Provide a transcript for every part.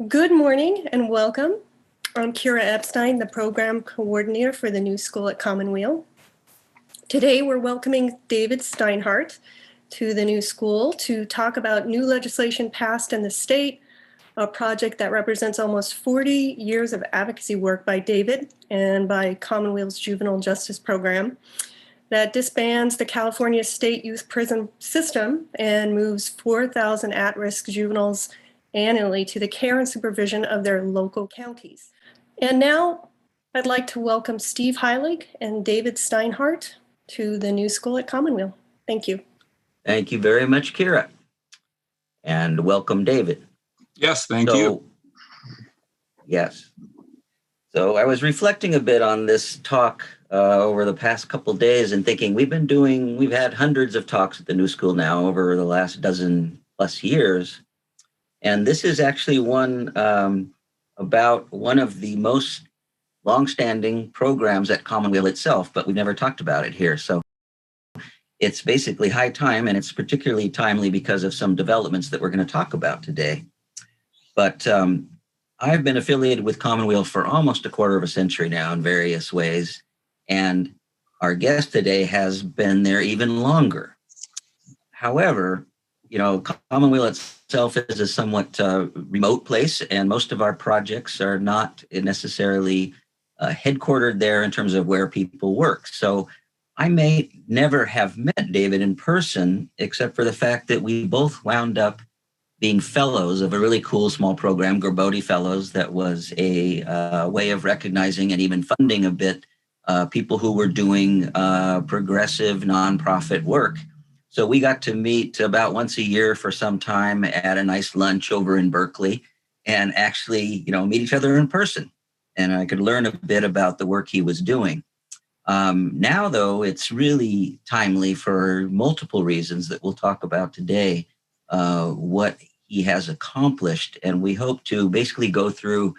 Good morning and welcome. I'm Kira Epstein, the program coordinator for the new school at Commonweal. Today we're welcoming David Steinhart to the new school to talk about new legislation passed in the state, a project that represents almost 40 years of advocacy work by David and by Commonweal's Juvenile Justice Program that disbands the California state youth prison system and moves 4,000 at-risk juveniles annually to the care and supervision of their local counties. And now I'd like to welcome Steve Heilig and David Steinhart to the new school at Commonweal. Thank you. Thank you very much, Kira. And welcome, David. Yes, thank you. Yes. So I was reflecting a bit on this talk over the past couple of days and thinking we've had hundreds of talks at the new school now over the last dozen plus years. And this is actually one about one of the most longstanding programs at Commonweal itself, but we've never talked about it here. So it's basically high time, and it's particularly timely because of some developments that we're going to talk about today. But I've been affiliated with Commonweal for almost a quarter of a century now in various ways, and our guest today has been there even longer. However, Commonweal itself is a somewhat remote place, and most of our projects are not necessarily headquartered there in terms of where people work. So I may never have met David in person, except for the fact that we both wound up being fellows of a really cool small program, Gerbode Fellows, that was a way of recognizing and even funding a bit people who were doing progressive nonprofit work. So we got to meet about once a year for some time at a nice lunch over in Berkeley and actually, meet each other in person. And I could learn a bit about the work he was doing. Now, though, it's really timely for multiple reasons that we'll talk about today, what he has accomplished. And we hope to basically go through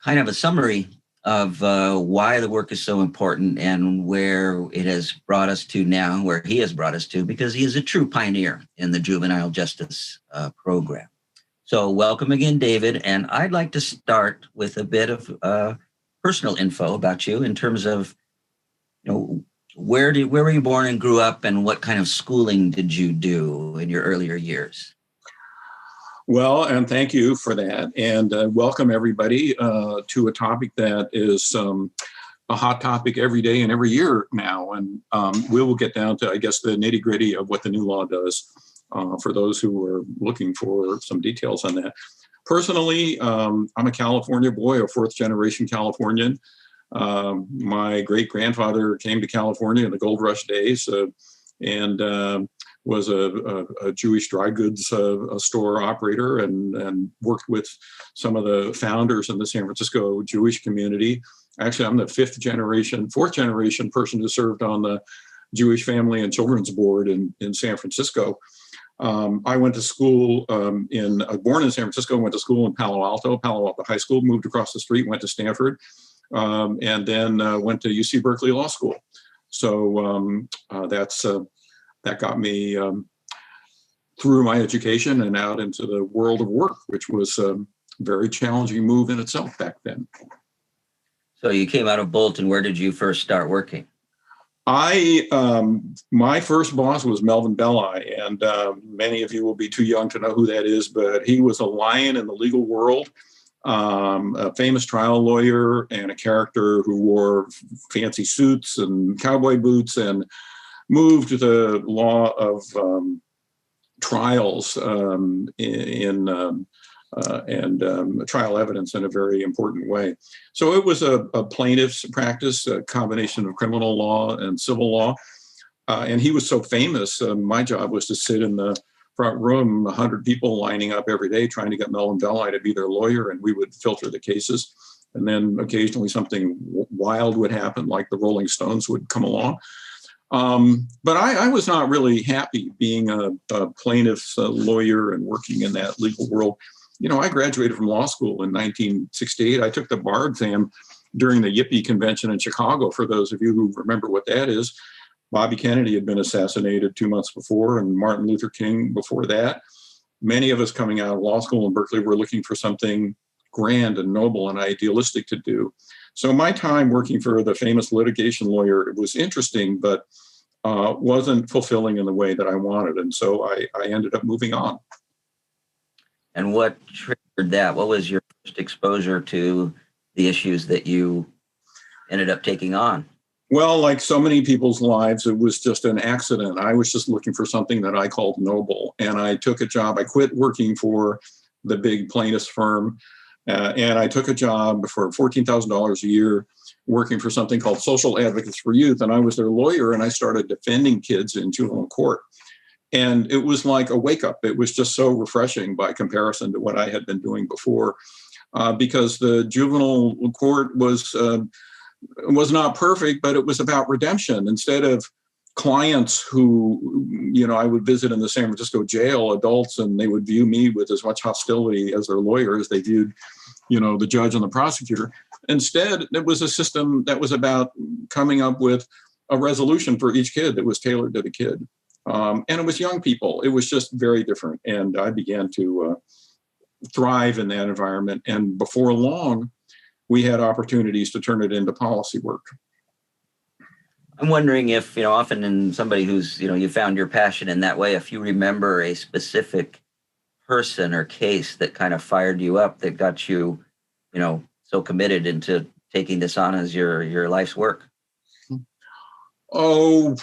kind of a summary of why the work is so important and where it has brought us to now, where he has brought us to, because he is a true pioneer in the Juvenile Justice Program. So welcome again, David. And I'd like to start with a bit of personal info about you in terms of, where were you born and grew up, and what kind of schooling did you do in your earlier years? Well, and thank you for that. And welcome everybody to a topic that is a hot topic every day and every year now. And we will get down to, I guess, the nitty gritty of what the new law does for those who are looking for some details on that. Personally, I'm a California boy, a fourth generation Californian. My great grandfather came to California in the gold rush days and was a Jewish dry goods store operator and worked with some of the founders in the San Francisco Jewish community. Actually, I'm the fourth generation person who served on the Jewish Family and Children's Board in San Francisco. I went to school born in San Francisco, went to school in Palo Alto High School, moved across the street, went to Stanford, and then went to UC Berkeley Law School. So that got me through my education and out into the world of work, which was a very challenging move in itself back then. So you came out of Bolton. Where did you first start working? My first boss was Melvin Belli, and many of you will be too young to know who that is, but he was a lion in the legal world, a famous trial lawyer and a character who wore fancy suits and cowboy boots and moved the law of trials and trial evidence in a very important way. So it was a plaintiff's practice, a combination of criminal law and civil law. And he was so famous, my job was to sit in the front room, 100 people lining up every day trying to get Melvin Belli to be their lawyer, and we would filter the cases. And then occasionally something wild would happen, like the Rolling Stones would come along. But I was not really happy being a plaintiff's lawyer and working in that legal world. I graduated from law school in 1968. I took the bar exam during the Yippee convention in Chicago, for those of you who remember what that is. Bobby Kennedy had been assassinated 2 months before, and Martin Luther King before that. Many of us coming out of law school in Berkeley were looking for something grand and noble and idealistic to do. So my time working for the famous litigation lawyer was interesting, but wasn't fulfilling in the way that I wanted. And so I ended up moving on. And what triggered that? What was your first exposure to the issues that you ended up taking on? Well, like so many people's lives, it was just an accident. I was just looking for something that I called noble. And I took a job. I quit working for the big plaintiffs firm. And I took a job for $14,000 a year working for something called Social Advocates for Youth. And I was their lawyer, and I started defending kids in juvenile court. And it was like a wake up. It was just so refreshing by comparison to what I had been doing before, because the juvenile court was not perfect, but it was about redemption. Instead of clients who, I would visit in the San Francisco jail, adults, and they would view me with as much hostility as their lawyer as they viewed, the judge and the prosecutor. Instead, it was a system that was about coming up with a resolution for each kid that was tailored to the kid. And it was young people. It was just very different. And I began to thrive in that environment. And before long, we had opportunities to turn it into policy work. I'm wondering if, often in somebody who's, you found your passion in that way, if you remember a specific person or case that kind of fired you up, that got you, so committed into taking this on as your life's work. Oh,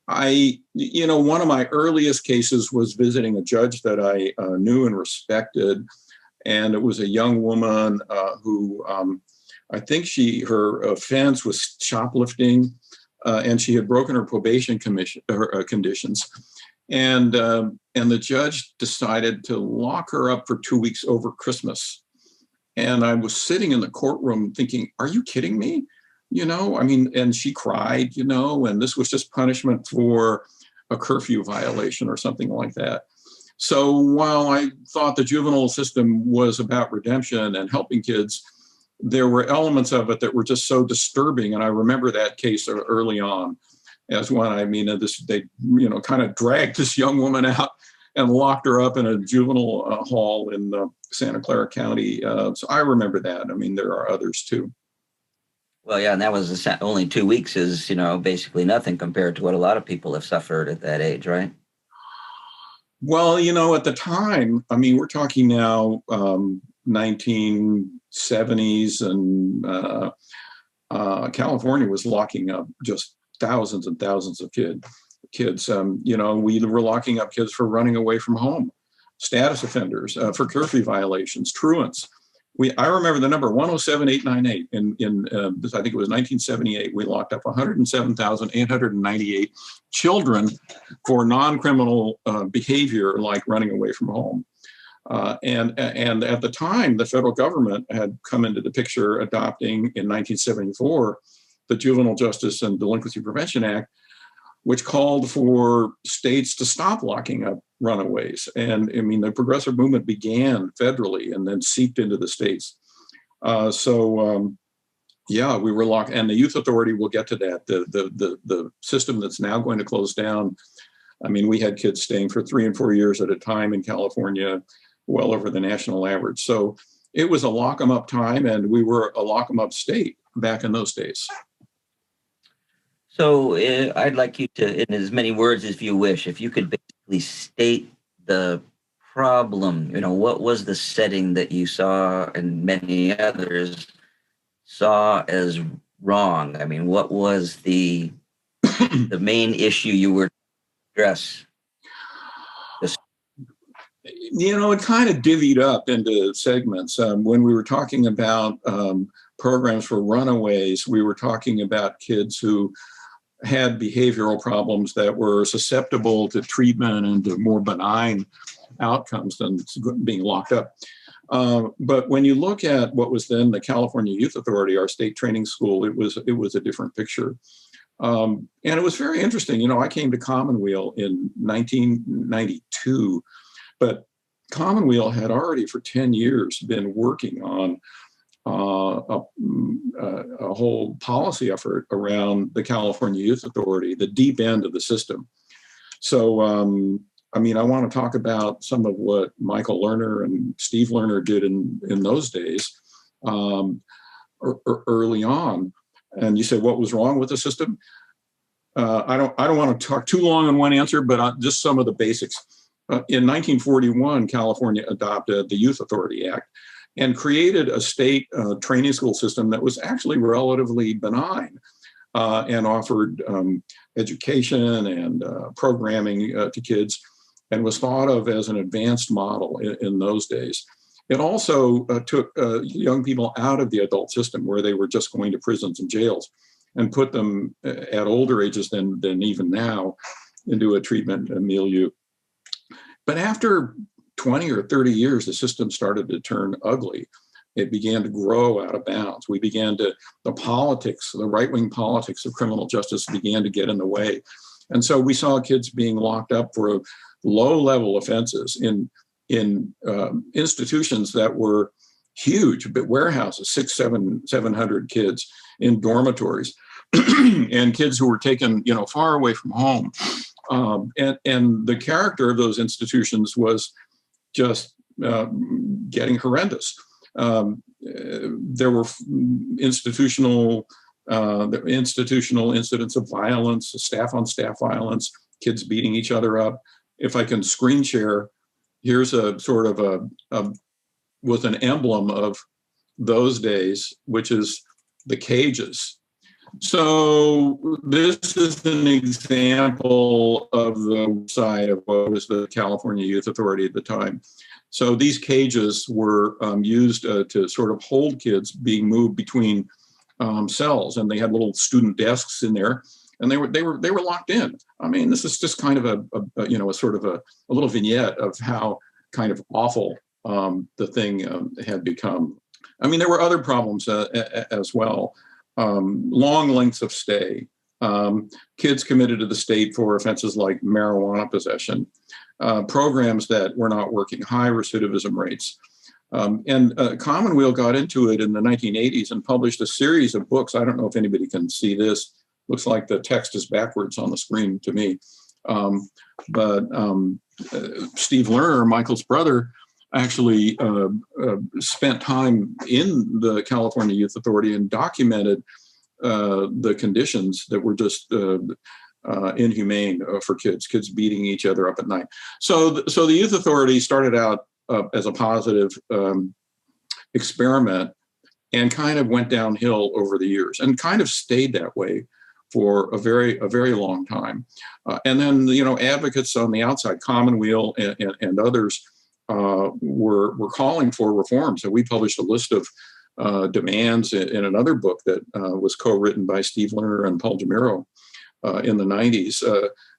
one of my earliest cases was visiting a judge that I knew and respected. And it was a young woman who I think her offense was shoplifting, and she had broken her probation conditions. And the judge decided to lock her up for 2 weeks over Christmas. And I was sitting in the courtroom thinking, are you kidding me? And she cried, and this was just punishment for a curfew violation or something like that. So while I thought the juvenile system was about redemption and helping kids, there were elements of it that were just so disturbing. And I remember that case early on as one. They kind of dragged this young woman out and locked her up in a juvenile hall in Santa Clara County. So I remember that. There are others too. Well, yeah, and that was only 2 weeks is, basically nothing compared to what a lot of people have suffered at that age, right? Well, at the time, we're talking now 1970s, and California was locking up just thousands and thousands of kids. We were locking up kids for running away from home, status offenders, for curfew violations, truants. I remember the number 107,898 in I think it was 1978. We locked up 107,898 children for non-criminal behavior like running away from home. And at the time, the federal government had come into the picture, adopting in 1974 the Juvenile Justice and Delinquency Prevention Act, which called for states to stop locking up runaways. And the progressive movement began federally and then seeped into the states. We were locked, and the Youth Authority, will get to that. The system that's now going to close down. We had kids staying for 3 and 4 years at a time in California, well over the national average. So it was a lock 'em up time, and we were a lock 'em up state back in those days. So I'd like you to, in as many words as you wish, if you could basically state the problem, what was the setting that you saw and many others saw as wrong? What was the main issue you were address? It kind of divvied up into segments. When we were talking about programs for runaways, we were talking about kids who had behavioral problems that were susceptible to treatment and to more benign outcomes than being locked up. But when you look at what was then the California Youth Authority, our state training school, it was a different picture. And it was very interesting. I came to Commonweal in 1992, but Commonweal had already for 10 years been working on a whole policy effort around the California Youth Authority, the deep end of the system. So I mean, I want to talk about some of what Michael Lerner and Steve Lerner did in those days, early on. And you said, what was wrong with the system? I don't want to talk too long on one answer, but just some of the basics. In 1941, California adopted the Youth Authority Act and created a state training school system that was actually relatively benign and offered education and programming to kids, and was thought of as an advanced model in those days. It also took young people out of the adult system where they were just going to prisons and jails, and put them at older ages than even now into a treatment milieu. But after 20 or 30 years, the system started to turn ugly. It began to grow out of bounds. The politics, the right-wing politics of criminal justice began to get in the way. And so we saw kids being locked up for low-level offenses in institutions that were huge, but warehouses, 700 kids in dormitories, and kids who were taken, far away from home. And the character of those institutions was just getting horrendous. There were institutional incidents of violence, staff-on-staff violence, kids beating each other up. If I can screen share, here's a sort of was an emblem of those days, which is the cages. So this is an example of the side of what was the California Youth Authority at the time. So these cages were used to sort of hold kids being moved between cells, and they had little student desks in there, and they were locked in. I mean, this is just kind of a sort of a little vignette of how kind of awful the thing had become. I mean, there were other problems as well. Long lengths of stay, kids committed to the state for offenses like marijuana possession, programs that were not working, high recidivism rates. And Commonweal got into it in the 1980s and published a series of books. I don't know if anybody can see this. Looks like the text is backwards on the screen to me. But Steve Lerner, Michael's brother, actually spent time in the California Youth Authority and documented the conditions that were just inhumane for kids beating each other up at night. So the Youth Authority started out as a positive experiment and kind of went downhill over the years and kind of stayed that way for a very long time. And then, advocates on the outside, Commonweal and others, were calling for reform. So we published a list of demands in another book that was co-written by Steve Lerner and Paul Jamiro in the 90s,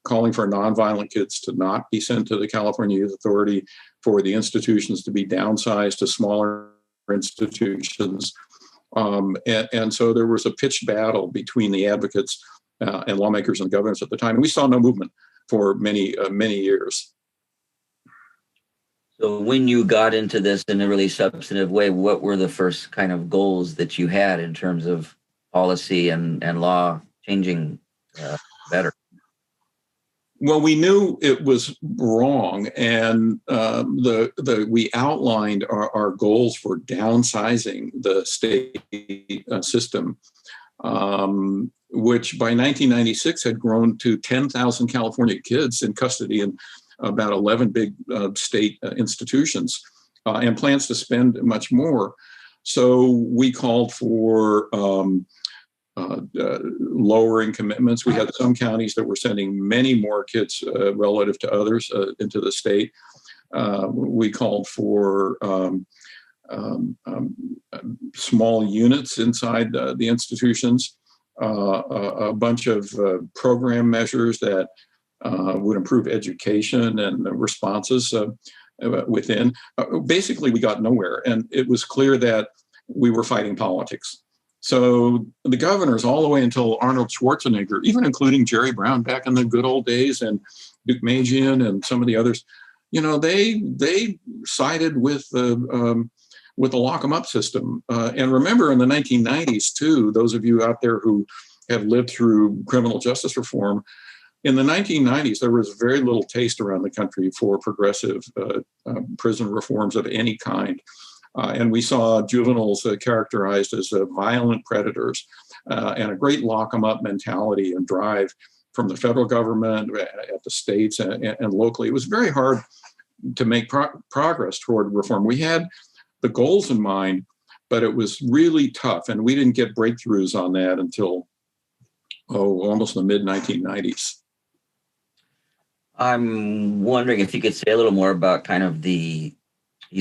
calling for nonviolent kids to not be sent to the California Youth Authority, for the institutions to be downsized to smaller institutions. And so there was a pitched battle between the advocates and lawmakers and governors at the time. And we saw no movement for many years. So when you got into this in a really substantive way, what were the first kind of goals that you had in terms of policy and law changing better? Well, we knew it was wrong, and we outlined our goals for downsizing the state system, which by 1996 had grown to 10,000 California kids in custody in about 11 big state institutions, and plans to spend much more. So we called for lowering commitments. We had some counties that were sending many more kids relative to others into the state. We called for small units inside the institutions, a bunch of program measures that would improve education and responses within. Basically, we got nowhere, and it was clear that we were fighting politics. So the governors, all the way until Arnold Schwarzenegger, even including Jerry Brown back in the good old days, and Duke Magian and some of the others, they sided with the lock 'em up system. And remember, in the 1990s too, those of you out there who have lived through criminal justice reform, in the 1990s, there was very little taste around the country for progressive prison reforms of any kind. And we saw juveniles characterized as violent predators and a great lock 'em up mentality and drive from the federal government, at the states, and locally. It was very hard to make progress toward reform. We had the goals in mind, but it was really tough. And we didn't get breakthroughs on that until, almost the mid-1990s. I'm wondering if you could say a little more about kind of you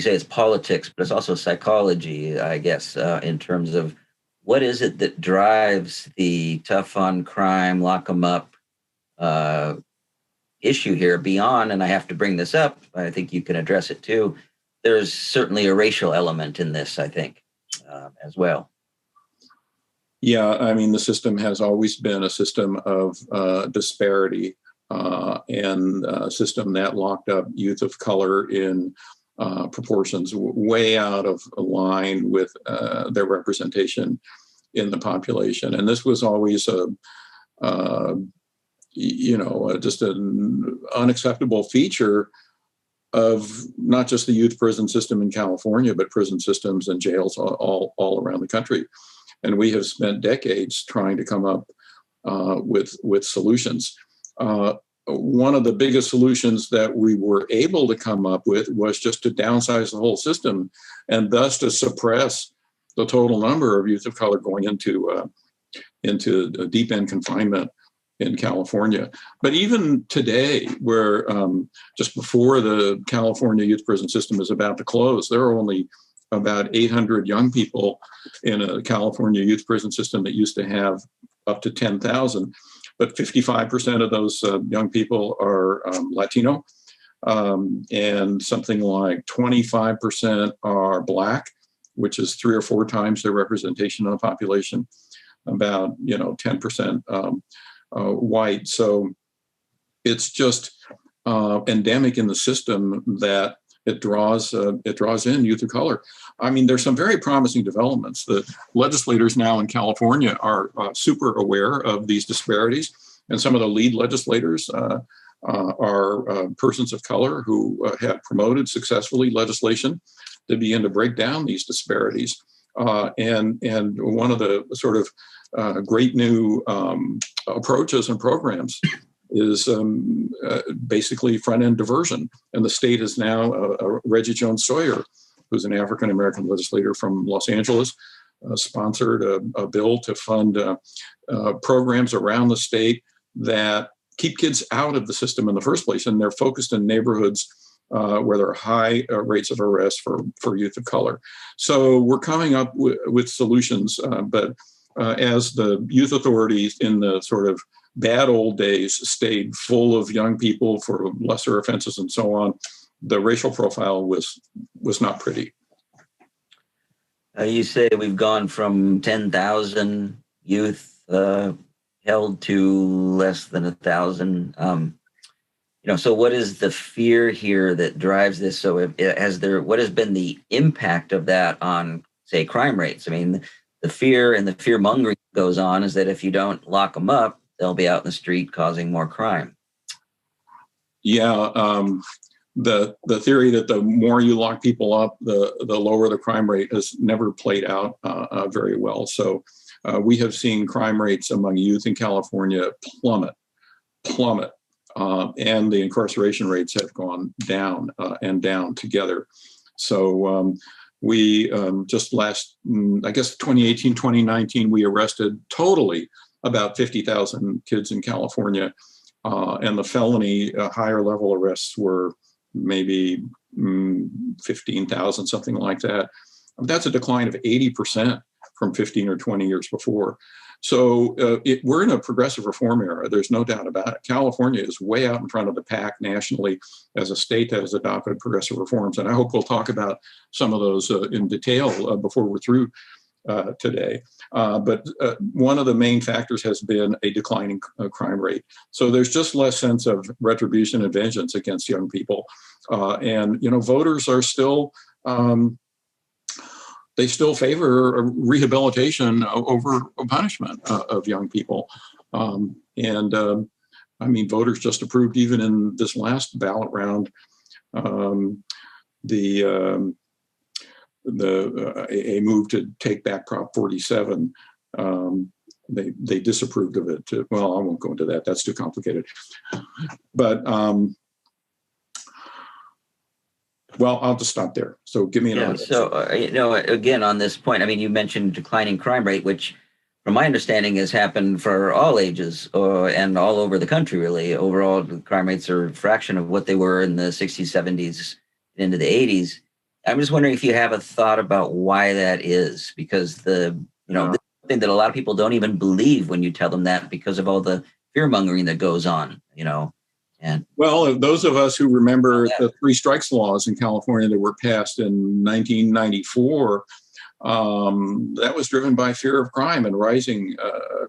say it's politics, but it's also psychology, I guess, in terms of what is it that drives the tough on crime, lock 'em up issue here beyond, and I have to bring this up, I think you can address it too. There's certainly a racial element in this, I think, as well. Yeah, I mean, the system has always been a system of disparity and a system that locked up youth of color in proportions way out of line with their representation in the population. And this was always just an unacceptable feature of not just the youth prison system in California, but prison systems and jails all around the country. And we have spent decades trying to come up with solutions. One of the biggest solutions that we were able to come up with was just to downsize the whole system and thus to suppress the total number of youth of color going into deep end confinement in California. But even today, where just before the California youth prison system is about to close, there are only about 800 young people in a California youth prison system that used to have up to 10,000. But 55% of those young people are Latino, and something like 25% are Black, which is 3 or 4 times their representation of the population. About 10% white. So it's just endemic in the system that it draws in youth of color. I mean, there's some very promising developments. The legislators now in California are super aware of these disparities, and some of the lead legislators are persons of color who have promoted successfully legislation to begin to break down these disparities. And one of the sort of great new approaches and programs is basically front-end diversion. And the state is now Reggie Jones Sawyer, who's an African-American legislator from Los Angeles, sponsored a bill to fund programs around the state that keep kids out of the system in the first place. And they're focused in neighborhoods where there are high rates of arrest for youth of color. So we're coming up with solutions, but as the youth authorities in the sort of bad old days stayed full of young people for lesser offenses and so on, the racial profile was not pretty. You say we've gone from 10,000 youth held to less than 1,000. So what is the fear here that drives this? So what has been the impact of that on, say, crime rates? I mean, the fear and the fear mongering goes on is that if you don't lock them up, they'll be out in the street causing more crime. Yeah, the theory that the more you lock people up, the lower the crime rate has never played out very well. So we have seen crime rates among youth in California plummet, and the incarceration rates have gone down and down together. So we just last, I guess 2018, 2019, we arrested totally about 50,000 kids in California. And the felony higher level arrests were maybe 15,000, something like that. That's a decline of 80% from 15 or 20 years before. So we're in a progressive reform era. There's no doubt about it. California is way out in front of the pack nationally as a state that has adopted progressive reforms. And I hope we'll talk about some of those in detail before we're through today. But one of the main factors has been a declining crime rate. So there's just less sense of retribution and vengeance against young people. And voters are still, they still favor rehabilitation over punishment of young people. I mean, voters just approved, even in this last ballot round, a move to take back Prop 47. They disapproved of it. Well, I won't go into that. That's too complicated. But well, I'll just stop there. So give me another. So again, on this point, I mean, you mentioned declining crime rate, which, from my understanding, has happened for all ages and all over the country. Really, overall, the crime rates are a fraction of what they were in the 60s, 70s, into the 80s. I'm just wondering if you have a thought about why that is, because this is something that a lot of people don't even believe when you tell them that, because of all the fear mongering that goes on, And well, those of us who remember the three strikes laws in California that were passed in 1994, that was driven by fear of crime and rising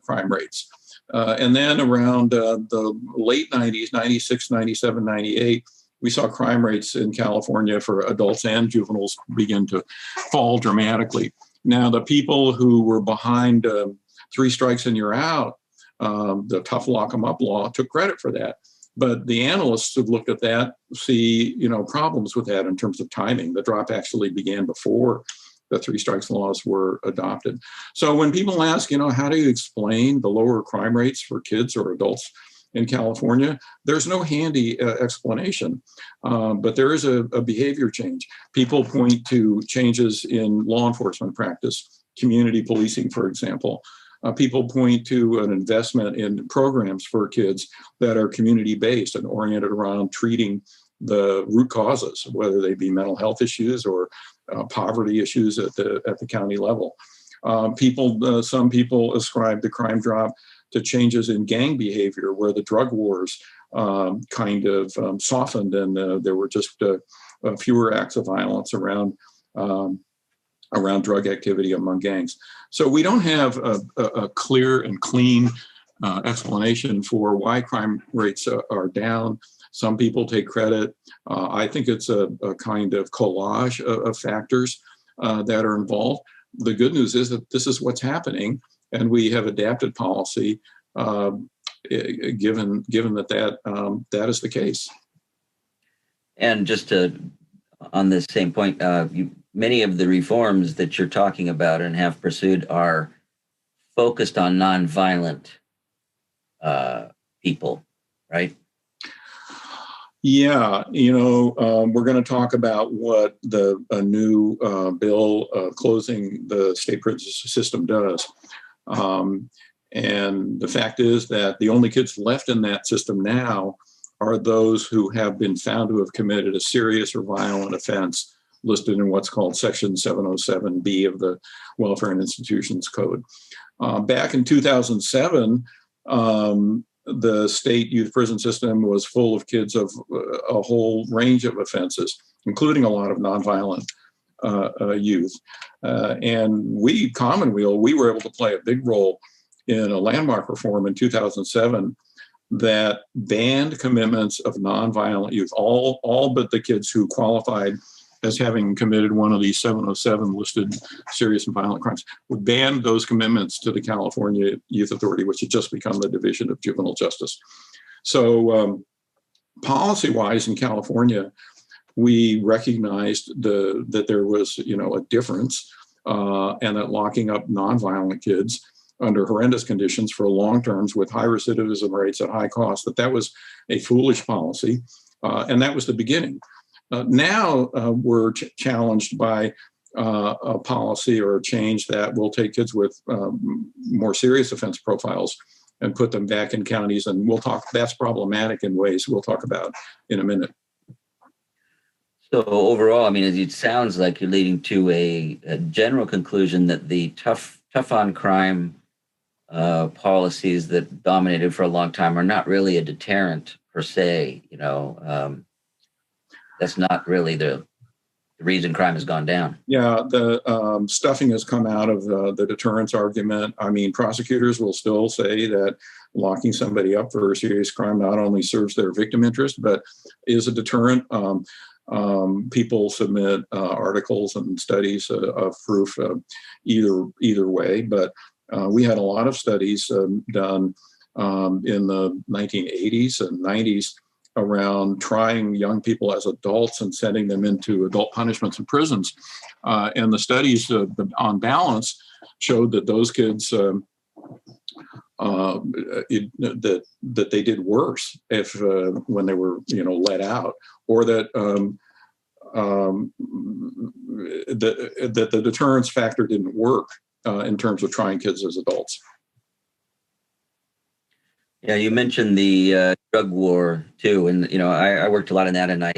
crime rates. And then around the late 90s, 96, 97, 98, we saw crime rates in California for adults and juveniles begin to fall dramatically. Now, the people who were behind three strikes and you're out, the tough lock 'em up law, took credit for that. But the analysts who've looked at that see, problems with that in terms of timing. The drop actually began before the three strikes laws were adopted. So when people ask, how do you explain the lower crime rates for kids or adults in California, there's no handy explanation, but there is a behavior change. People point to changes in law enforcement practice, community policing, for example. People point to an investment in programs for kids that are community-based and oriented around treating the root causes, whether they be mental health issues or poverty issues at the county level. Some people ascribe the crime drop to changes in gang behavior, where the drug wars kind of softened, and there were just fewer acts of violence around drug activity among gangs. So we don't have a clear and clean explanation for why crime rates are down. Some people take credit. I think it's a kind of collage of factors that are involved. The good news is that this is what's happening, and we have adapted policy given that is the case. And just on this same point, many of the reforms that you're talking about and have pursued are focused on nonviolent people, right? Yeah, we're going to talk about what a new bill closing the state prison system does. And the fact is that the only kids left in that system now are those who have been found to have committed a serious or violent offense listed in what's called Section 707B of the Welfare and Institutions Code. Back in 2007, the state youth prison system was full of kids of a whole range of offenses, including a lot of nonviolent youth. And we, Commonweal, we were able to play a big role in a landmark reform in 2007 that banned commitments of nonviolent youth, all but the kids who qualified as having committed one of these 707 listed serious and violent crimes. We banned those commitments to the California Youth Authority, which had just become the Division of Juvenile Justice. So policy-wise in California, we recognized that there was, a difference and that locking up nonviolent kids under horrendous conditions for long terms with high recidivism rates at high cost, that was a foolish policy. And that was the beginning. Now we're challenged by a policy or a change that will take kids with more serious offense profiles and put them back in counties. And that's problematic in ways we'll talk about in a minute. So overall, I mean, it sounds like you're leading to a general conclusion that the tough on crime policies that dominated for a long time are not really a deterrent per se. That's not really the reason crime has gone down. Yeah, the stuffing has come out of the deterrence argument. I mean, prosecutors will still say that locking somebody up for a serious crime not only serves their victim interest, but is a deterrent. People submit articles and studies of proof either way, but we had a lot of studies done in the 1980s and 90s around trying young people as adults and sending them into adult punishments in prisons. And the studies on balance showed that those kids that they did worse if when they were let out, or that that the deterrence factor didn't work in terms of trying kids as adults. Yeah, you mentioned the drug war too, and I worked a lot in that, and I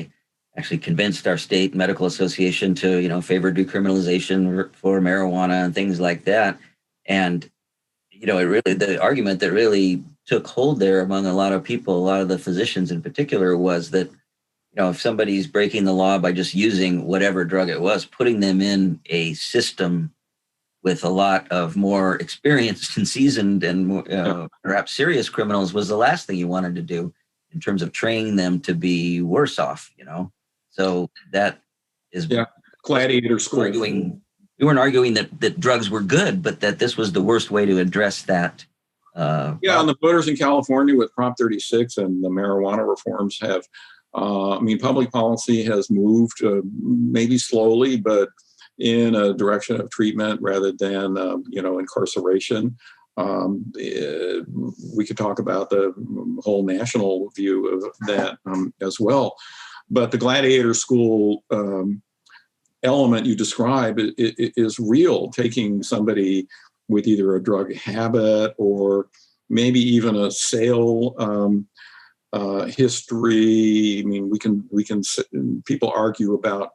actually convinced our state medical association to favor decriminalization for marijuana and things like that. And the argument that really took hold there among a lot of people, a lot of the physicians in particular, was that if somebody's breaking the law by just using whatever drug it was, putting them in a system with a lot of more experienced and seasoned and more, perhaps serious criminals was the last thing you wanted to do in terms of training them to be worse off, So that is gladiator school. We weren't arguing that drugs were good, but that this was the worst way to address that. And the voters in California with Prop 36 and the marijuana reforms have, public policy has moved maybe slowly, but in a direction of treatment rather than, incarceration. We could talk about the whole national view of that as well. But the gladiator school element you describe is real, taking somebody with either a drug habit or maybe even a sale history. People argue about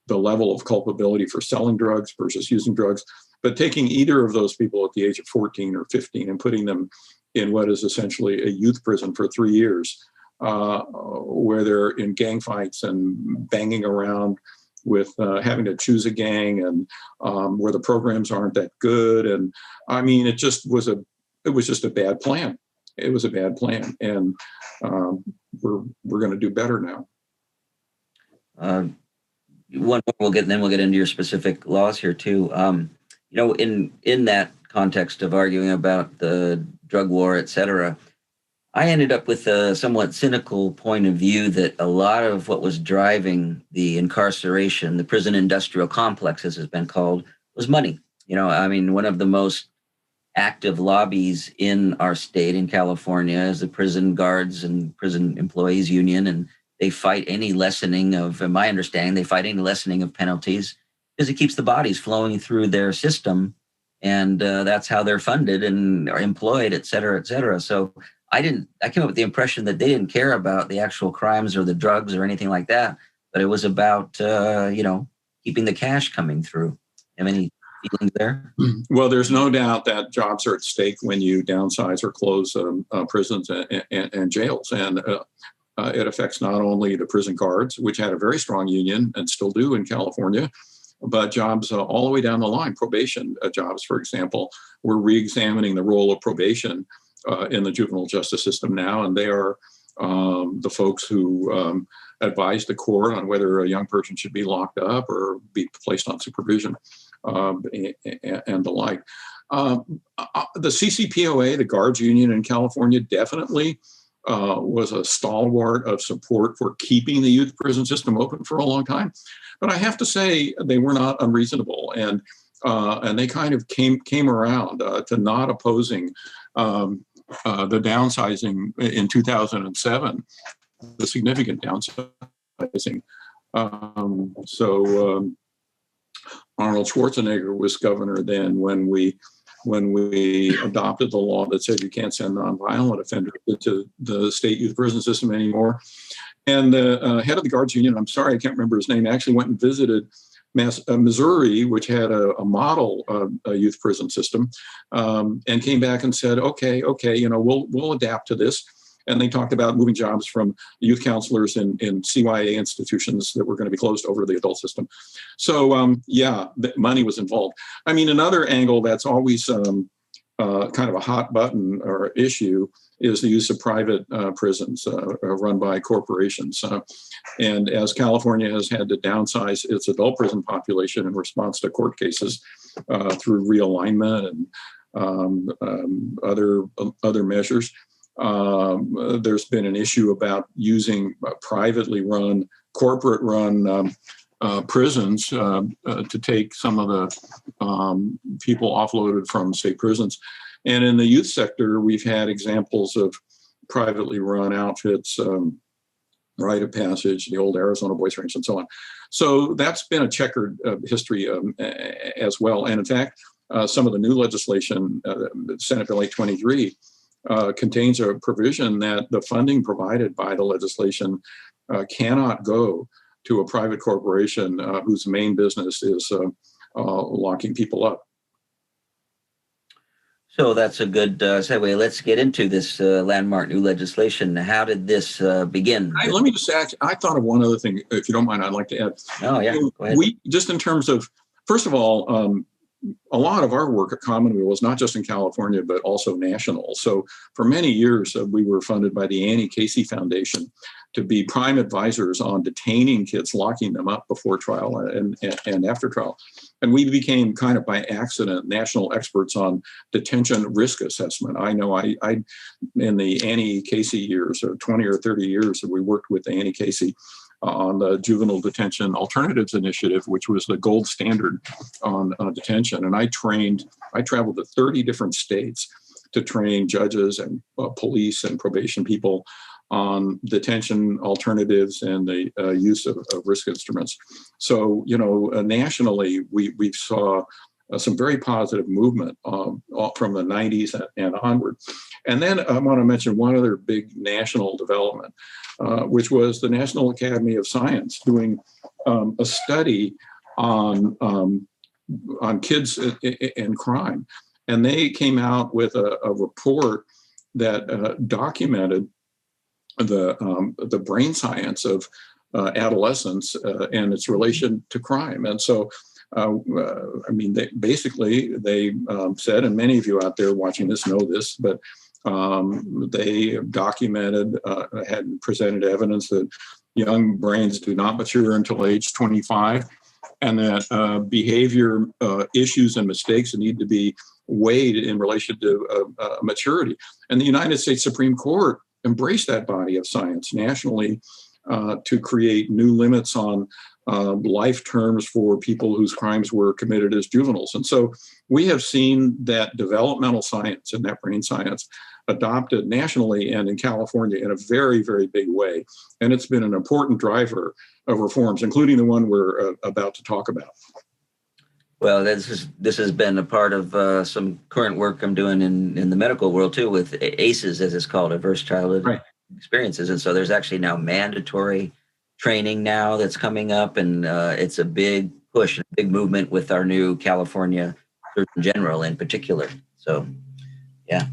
the level of culpability for selling drugs versus using drugs, but taking either of those people at the age of 14 or 15 and putting them in what is essentially a youth prison for 3 years, where they're in gang fights and banging around with having to choose a gang, and where the programs aren't that good. And it was just a bad plan. It was a bad plan. And we're going to do better now. One more then we'll get into your specific laws here too. In that context of arguing about the drug war, et cetera, I ended up with a somewhat cynical point of view that a lot of what was driving the incarceration, the prison industrial complex, as it's been called, was money. One of the most active lobbies in our state, in California, is the Prison Guards and Prison Employees Union, and they fight any lessening of, in my understanding, they fight any lessening of penalties because it keeps the bodies flowing through their system, and that's how they're funded and are employed, et cetera, et cetera. So I came up with the impression that they didn't care about the actual crimes or the drugs or anything like that, but it was about, keeping the cash coming through. Have any feelings there? Well, there's no doubt that jobs are at stake when you downsize or close prisons and jails. And it affects not only the prison guards, which had a very strong union and still do in California, but jobs all the way down the line. Probation jobs, for example, we're re-examining the role of probation in the juvenile justice system now, and they are the folks who advise the court on whether a young person should be locked up or be placed on supervision and the like. The CCPOA, the guards union in California, definitely was a stalwart of support for keeping the youth prison system open for a long time. But I have to say they were not unreasonable, and they kind of came around to not opposing the downsizing in 2007, the significant downsizing. Arnold Schwarzenegger was governor then when we adopted the law that said you can't send nonviolent offenders to the state youth prison system anymore. And the head of the guards union, I'm sorry, I can't remember his name, actually went and visited Missouri, which had a model youth prison system, and came back and said, okay, we'll adapt to this. And they talked about moving jobs from youth counselors in CYA institutions that were going to be closed over to the adult system. So, the money was involved. Another angle that's always kind of a hot button or issue is the use of private prisons run by corporations. And as California has had to downsize its adult prison population in response to court cases through realignment and other measures. There's been an issue about using privately run, corporate run prisons to take some of the people offloaded from state prisons. And in the youth sector, we've had examples of privately run outfits, Rite of Passage, the old Arizona Boys Ranch, and so on. So that's been a checkered history as well. And in fact, some of the new legislation, Senate Bill 823, contains a provision that the funding provided by the legislation cannot go to a private corporation whose main business is locking people up. So that's a good segue. Let's get into this landmark new legislation. How did this begin? Let me just ask, I thought of one other thing, if you don't mind, I'd like to add. Oh, yeah, go ahead. We, just in terms of, first of all, a lot of our work at Commonweal was not just in California, but also national. So for many years, we were funded by the Annie Casey Foundation to be prime advisors on detaining kids, locking them up before trial and after trial. And we became kind of by accident national experts on detention risk assessment. I know I in the Annie Casey years, or 20 or 30 years that we worked with Annie Casey on the Juvenile Detention Alternatives Initiative, which was the gold standard on detention. And I traveled to 30 different states to train judges and police and probation people on detention alternatives and the use of risk instruments. So, nationally, we saw some very positive movement from the 90s and onward. And then I want to mention one other big national development, which was the National Academy of Science doing a study on kids and crime. And they came out with a report that documented the brain science of adolescence and its relation to crime. And so, they said, and many of you out there watching this know this, but they documented, had presented evidence that young brains do not mature until age 25, and that behavior issues and mistakes need to be weighed in relation to maturity. And the United States Supreme Court embraced that body of science nationally to create new limits on life terms for people whose crimes were committed as juveniles. And so we have seen that developmental science and that brain science adopted nationally and in California in a very, very big way. And it's been an important driver of reforms, including the one we're about to talk about. Well, this has been a part of some current work I'm doing in the medical world too, with ACEs, as it's called, adverse childhood experiences. And so there's actually now mandatory training now that's coming up, and it's a big push, a big movement with our new California Surgeon General in particular. So, yeah.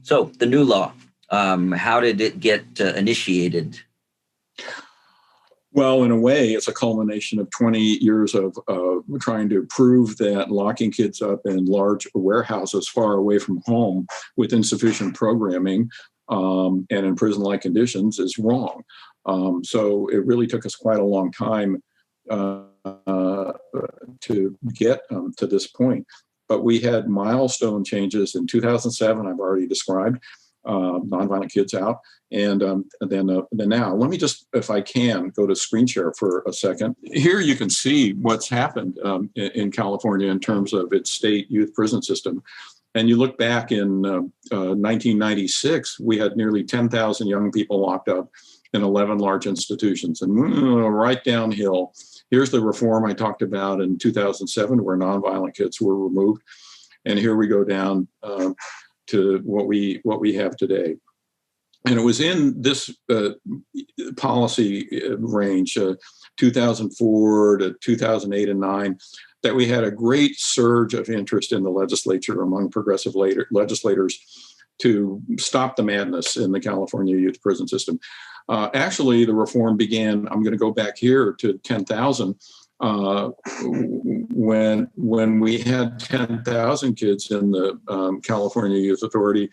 So the new law, how did it get initiated? Well, in a way, it's a culmination of 20 years of trying to prove that locking kids up in large warehouses far away from home with insufficient programming and in prison-like conditions is wrong. So it really took us quite a long time to get to this point. But we had milestone changes in 2007, I've already described, nonviolent kids out. And then now, let me just, if I can, go to screen share for a second. Here you can see what's happened in California in terms of its state youth prison system. And you look back in 1996, we had nearly 10,000 young people locked up in 11 large institutions. And right downhill, here's the reform I talked about in 2007, where nonviolent kids were removed. And here we go down to what we have today. And it was in this policy range, 2004 to 2008 and 9, that we had a great surge of interest in the legislature among progressive legislators to stop the madness in the California youth prison system. Actually, the reform began, I'm going to go back here to 10,000, when we had 10,000 kids in the California Youth Authority.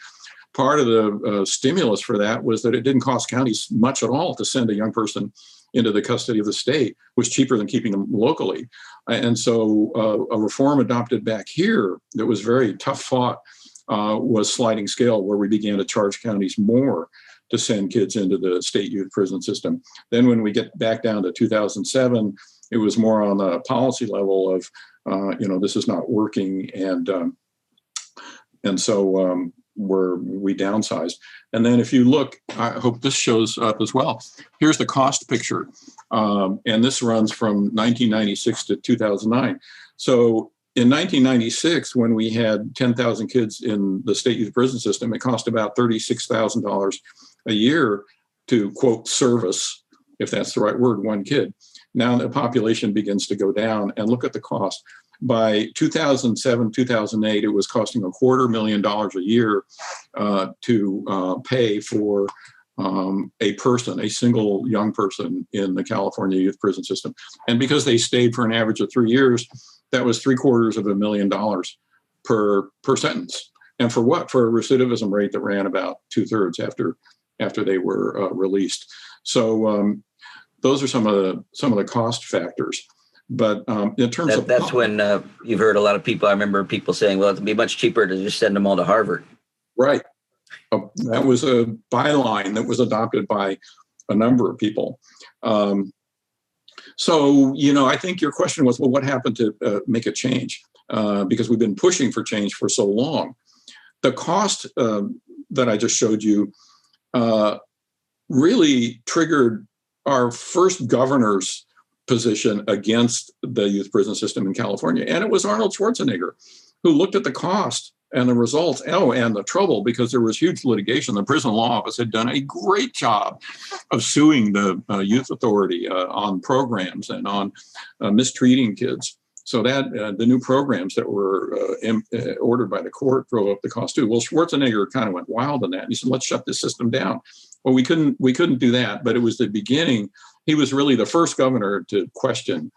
Part of the stimulus for that was that it didn't cost counties much at all to send a young person into the custody of the state. It was cheaper than keeping them locally. And so a reform adopted back here that was very tough fought was sliding scale, where we began to charge counties more to send kids into the state youth prison system. Then when we get back down to 2007, it was more on the policy level of, this is not working. And so we downsized. And then if you look, I hope this shows up as well. Here's the cost picture. And this runs from 1996 to 2009. So in 1996, when we had 10,000 kids in the state youth prison system, it cost about $36,000 a year to, quote, service, if that's the right word, one kid. Now the population begins to go down, and look at the cost. By 2007, 2008, it was costing $250,000 a year to pay for a person, a single young person in the California youth prison system. And because they stayed for an average of 3 years, that was $750,000 per sentence. And for what? For a recidivism rate that ran about 2/3 after they were released. So those are some of the cost factors. But in terms of that's when you've heard a lot of people. I remember people saying, "Well, it'd be much cheaper to just send them all to Harvard." Right. That was a byline that was adopted by a number of people. So, I think your question was, well, what happened to make a change? Because we've been pushing for change for so long. The cost that I just showed you really triggered our first governor's position against the youth prison system in California. And it was Arnold Schwarzenegger who looked at the cost and the results, and the trouble, because there was huge litigation. The prison law office had done a great job of suing the youth authority on programs and on mistreating kids. So that the new programs that were ordered by the court drove up the cost too. Well, Schwarzenegger kind of went wild on that. He said, let's shut this system down. Well, we couldn't do that, but it was the beginning. He was really the first governor to question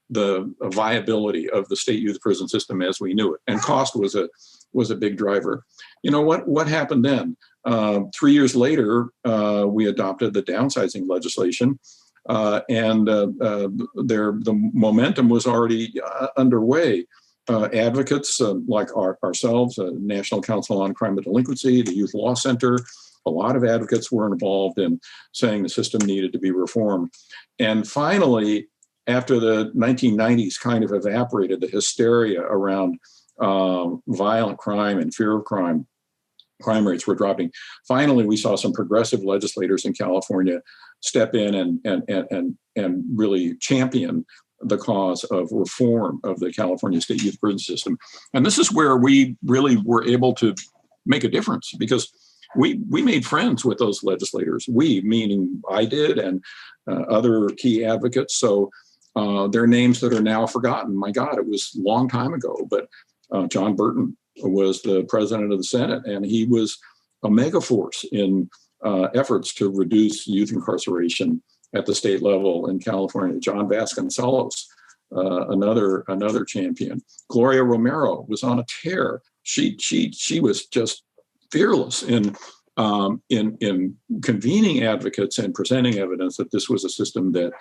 the viability of the state youth prison system as we knew it. And cost was a big driver. What happened then? 3 years later, we adopted the downsizing legislation, and the momentum was already underway. Advocates like ourselves, National Council on Crime and Delinquency, the Youth Law Center, a lot of advocates were involved in saying the system needed to be reformed. And finally, after the 1990s kind of evaporated, the hysteria around violent crime and fear of crime rates were dropping. Finally, we saw some progressive legislators in California step in and really champion the cause of reform of the California state youth prison system. And this is where we really were able to make a difference, because we made friends with those legislators. We, meaning I did, and other key advocates. So there are names that are now forgotten. My God, it was a long time ago, but John Burton was the president of the Senate, and he was a megaforce in efforts to reduce youth incarceration at the state level in California. John Vasconcellos, another champion. Gloria Romero was on a tear. She was just fearless in convening advocates and presenting evidence that this was a system that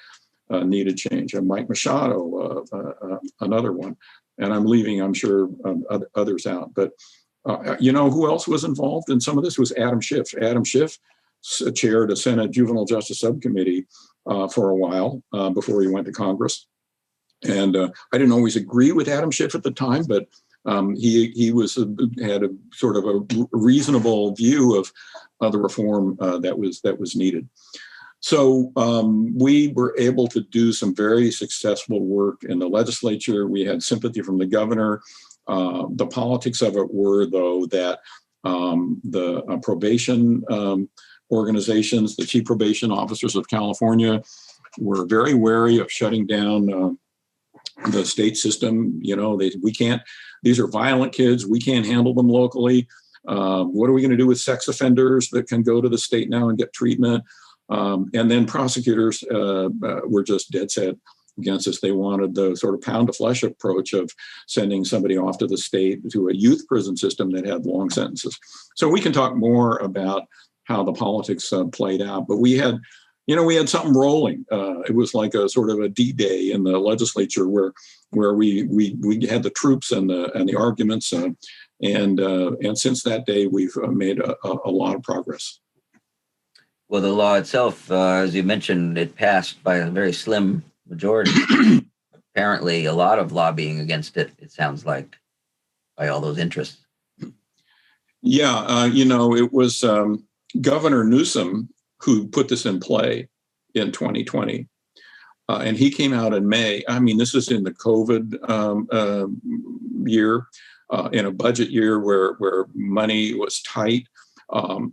needed change. And Mike Machado, another one. And I'm leaving, I'm sure, others out. But who else was involved in some of this was Adam Schiff. Adam Schiff chaired a Senate Juvenile Justice Subcommittee for a while before he went to Congress. And I didn't always agree with Adam Schiff at the time, but he had a sort of a reasonable view of the reform that was needed. So we were able to do some very successful work in the legislature. We had sympathy from the governor. The politics of it were, though, that the probation organizations, the chief probation officers of California, were very wary of shutting down the state system. We can't. These are violent kids. We can't handle them locally. What are we going to do with sex offenders that can go to the state now and get treatment? And then prosecutors were just dead set against this. They wanted the sort of pound of flesh approach of sending somebody off to the state to a youth prison system that had long sentences. So we can talk more about how the politics played out. But we had, we had something rolling. It was like a sort of a D-Day in the legislature where we had the troops and the arguments, and since that day we've made a lot of progress. Well, the law itself, as you mentioned, it passed by a very slim majority. Apparently, a lot of lobbying against it. It sounds like by all those interests. Yeah, it was Governor Newsom who put this in play in 2020. And he came out in May. I mean, this is in the COVID year, in a budget year where money was tight, where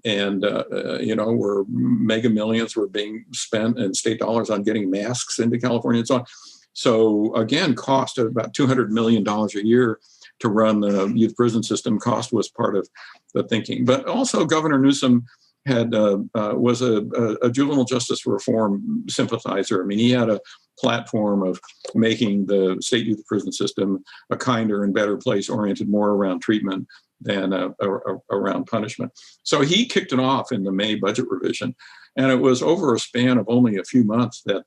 mega millions were being spent in state dollars on getting masks into California and so on. So again, cost of about $200 million a year to run the youth prison system. Cost was part of the thinking. But also Governor Newsom was a juvenile justice reform sympathizer. I mean, he had a platform of making the state youth prison system a kinder and better place, oriented more around treatment than around punishment. So he kicked it off in the May budget revision. And it was over a span of only a few months that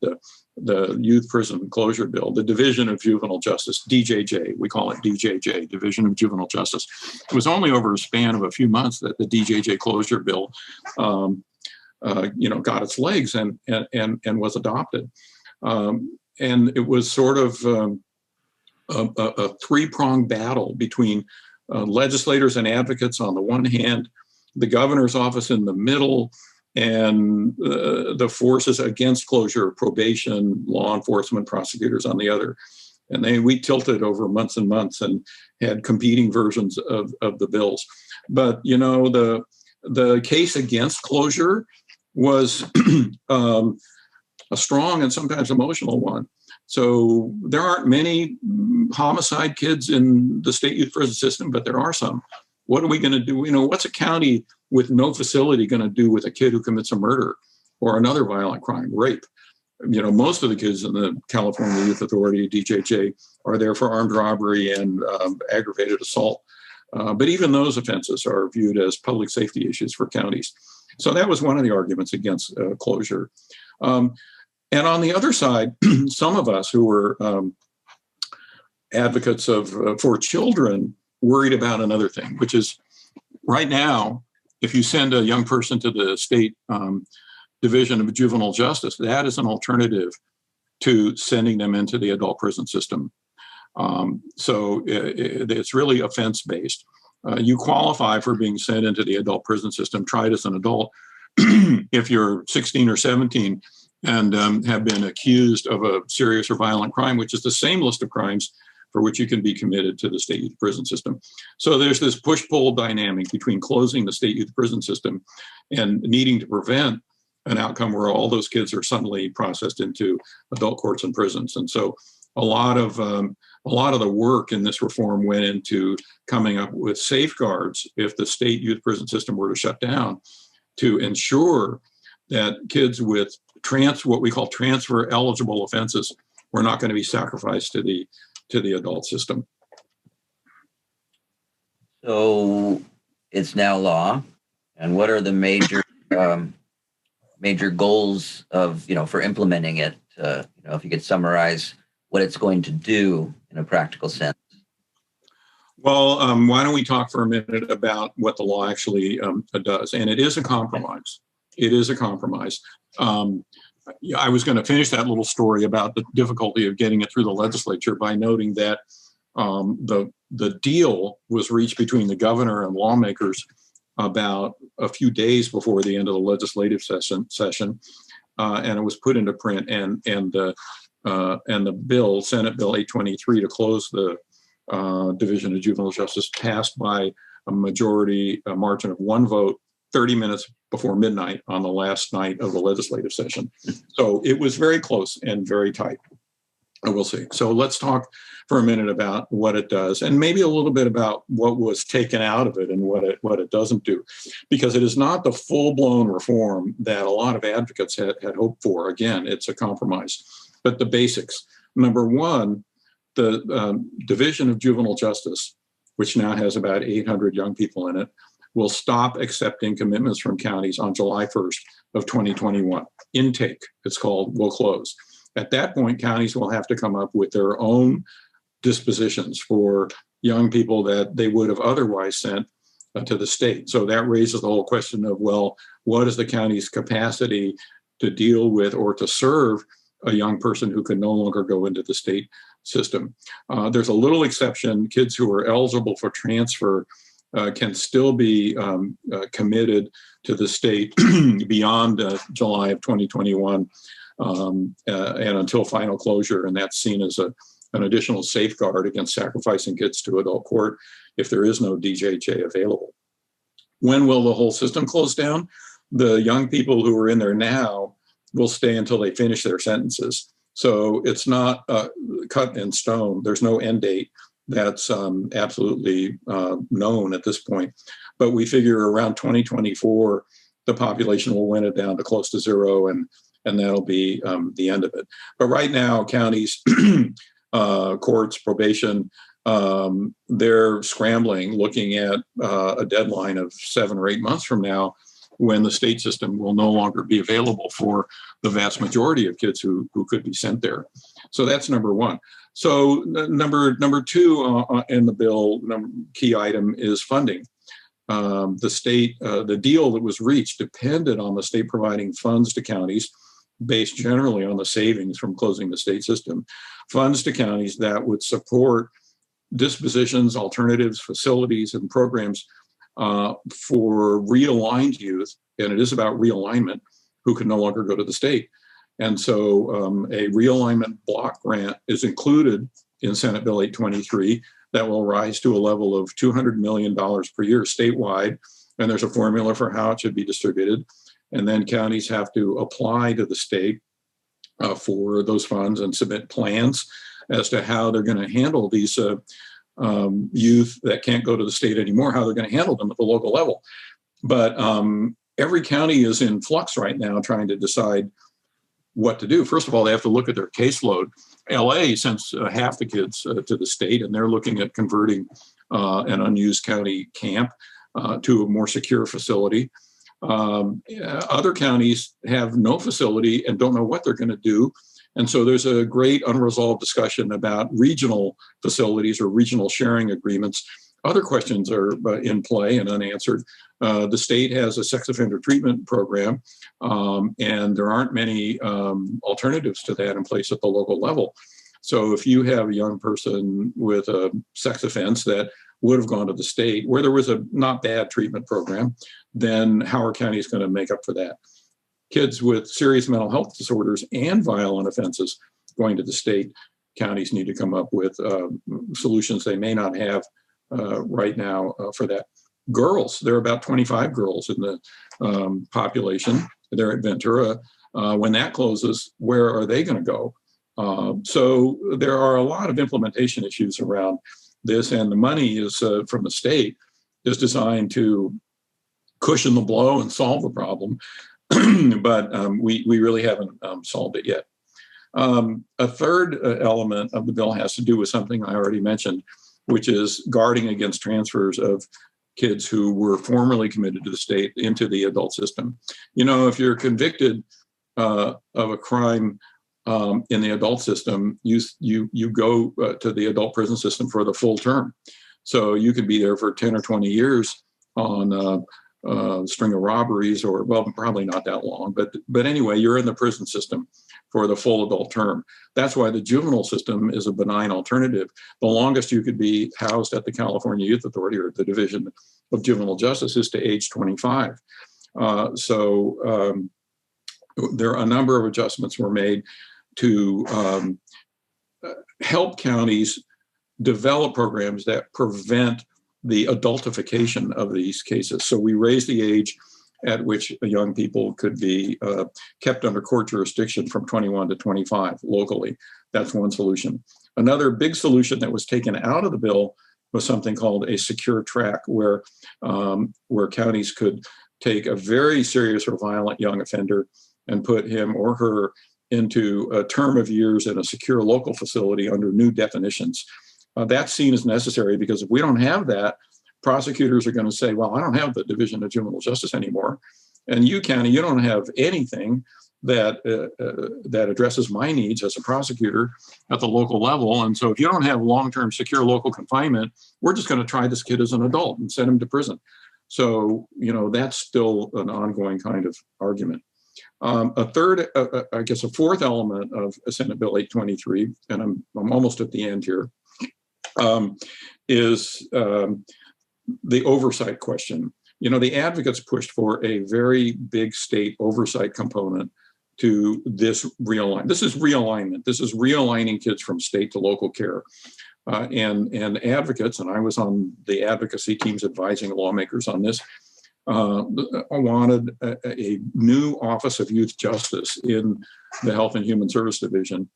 the youth prison closure bill, the Division of Juvenile Justice, DJJ, we call it DJJ, Division of Juvenile Justice. It was only over a span of a few months that the DJJ closure bill, got its legs and was adopted. And it was sort of a three-pronged battle between legislators and advocates on the one hand, the governor's office in the middle, and the forces against closure, probation, law enforcement, prosecutors on the other. And we tilted over months and months and had competing versions of the bills. But, the case against closure was a strong and sometimes emotional one. So there aren't many homicide kids in the state youth prison system, but there are some. What are we going to do? What's a county with no facility going to do with a kid who commits a murder or another violent crime, rape? Most of the kids in the California Youth Authority, DJJ, are there for armed robbery and aggravated assault. But even those offenses are viewed as public safety issues for counties. So that was one of the arguments against closure. And on the other side, some of us who were advocates for children worried about another thing, which is right now, if you send a young person to the state Division of Juvenile Justice, that is an alternative to sending them into the adult prison system. So it's really offense-based. You qualify for being sent into the adult prison system, tried as an adult, if you're 16 or 17 and have been accused of a serious or violent crime, which is the same list of crimes for which you can be committed to the state youth prison system. So there's this push-pull dynamic between closing the state youth prison system and needing to prevent an outcome where all those kids are suddenly processed into adult courts and prisons. And so a lot of the work in this reform went into coming up with safeguards if the state youth prison system were to shut down, to ensure that kids with what we call transfer eligible offenses were not going to be sacrificed to the adult system. So it's now law. And what are the major goals of, for implementing it? If you could summarize what it's going to do in a practical sense. Well, why don't we talk for a minute about what the law actually does? And it is a compromise. It is a compromise. I was going to finish that little story about the difficulty of getting it through the legislature by noting that the deal was reached between the governor and lawmakers about a few days before the end of the legislative session, and it was put into print. And the bill, Senate Bill 823, to close the Division of Juvenile Justice, passed by a margin of one vote, 30 minutes before midnight on the last night of the legislative session. So it was very close and very tight. We'll see. So let's talk for a minute about what it does, and maybe a little bit about what was taken out of it and what it doesn't do, because it is not the full-blown reform that a lot of advocates had hoped for. Again, it's a compromise. But the basics. Number one, the Division of Juvenile Justice, which now has about 800 young people in it, will stop accepting commitments from counties on July 1st of 2021. Intake, it's called, will close. At that point, counties will have to come up with their own dispositions for young people that they would have otherwise sent to the state. So that raises the whole question of, well, what is the county's capacity to deal with or to serve a young person who can no longer go into the state system? There's a little exception. Kids who are eligible for transfer can still be committed to the state beyond July of 2021 and until final closure. And that's seen as an additional safeguard against sacrificing kids to adult court if there is no DJJ available. When will the whole system close down? The young people who are in there now will stay until they finish their sentences. So it's not cut in stone. There's no end date that's absolutely known at this point. But we figure around 2024, the population will win it down to close to zero, and that'll be the end of it. But right now, counties, courts, probation, they're scrambling, looking at a deadline of 7 or 8 months from now, when the state system will no longer be available for the vast majority of kids who could be sent there. So that's number one. So number two in the bill, key item is funding. The state, the deal that was reached depended on the state providing funds to counties based generally on the savings from closing the state system, funds to counties that would support dispositions, alternatives, facilities, and programs for realigned youth, and it is about realignment, who can no longer go to the state. And so a realignment block grant is included in Senate Bill 823 that will rise to a level of $200 million per year statewide. And there's a formula for how it should be distributed. And then counties have to apply to the state for those funds and submit plans as to how they're going to handle these youth that can't go to the state anymore, how they're going to handle them at the local level. But every county is in flux right now trying to decide what to do. First of all, they have to look at their caseload. LA sends half the kids to the state, and they're looking at converting an unused county camp to a more secure facility. Other counties have no facility and don't know what they're going to do. And so there's a great unresolved discussion about regional facilities or regional sharing agreements. Other questions are in play and unanswered. The state has a sex offender treatment program, and there aren't many alternatives to that in place at the local level. So if you have a young person with a sex offense that would have gone to the state where there was a not bad treatment program, then Howard County is going to make up for that. Kids with serious mental health disorders and violent offenses going to the state, counties need to come up with solutions they may not have right now for that. Girls, there are about 25 girls in the population. They're at Ventura. When that closes, where are they going to go? So there are a lot of implementation issues around this, and the money is from the state is designed to cushion the blow and solve the problem. But we really haven't solved it yet. A third element of the bill has to do with something I already mentioned, which is guarding against transfers of kids who were formerly committed to the state into the adult system. You know, if you're convicted of a crime in the adult system, you go to the adult prison system for the full term. So you could be there for 10 or 20 years on string of robberies, or, well, probably not that long, but anyway, you're in the prison system for the full adult term. That's why the juvenile system is a benign alternative. The longest you could be housed at the California Youth Authority or the Division of Juvenile Justice is to age 25. So there are a number of adjustments were made to help counties develop programs that prevent the adultification of these cases. So we raised the age at which young people could be kept under court jurisdiction from 21 to 25 locally. That's one solution. Another big solution that was taken out of the bill was something called a secure track, where counties could take a very serious or violent young offender and put him or her into a term of years in a secure local facility under new definitions. That's seen as necessary because if we don't have that, prosecutors are going to say, well, I don't have the Division of Juvenile Justice anymore. And you, county, you don't have anything that addresses my needs as a prosecutor at the local level. And so if you don't have long-term secure local confinement, we're just going to try this kid as an adult and send him to prison. So, that's still an ongoing kind of argument. A fourth element of Senate Bill 823, and I'm almost at the end here, is the oversight question. The advocates pushed for a very big state oversight component to this realignment. This is realignment. This is realigning kids from state to local care. And advocates, and I was on the advocacy teams advising lawmakers on this, wanted a new Office of Youth Justice in the Health and Human Service Division,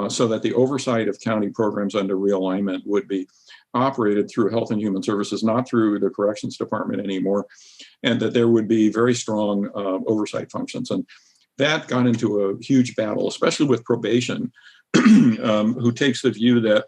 so that the oversight of county programs under realignment would be operated through Health and Human Services, not through the Corrections Department anymore, and that there would be very strong oversight functions. And that got into a huge battle, especially with probation, who takes the view that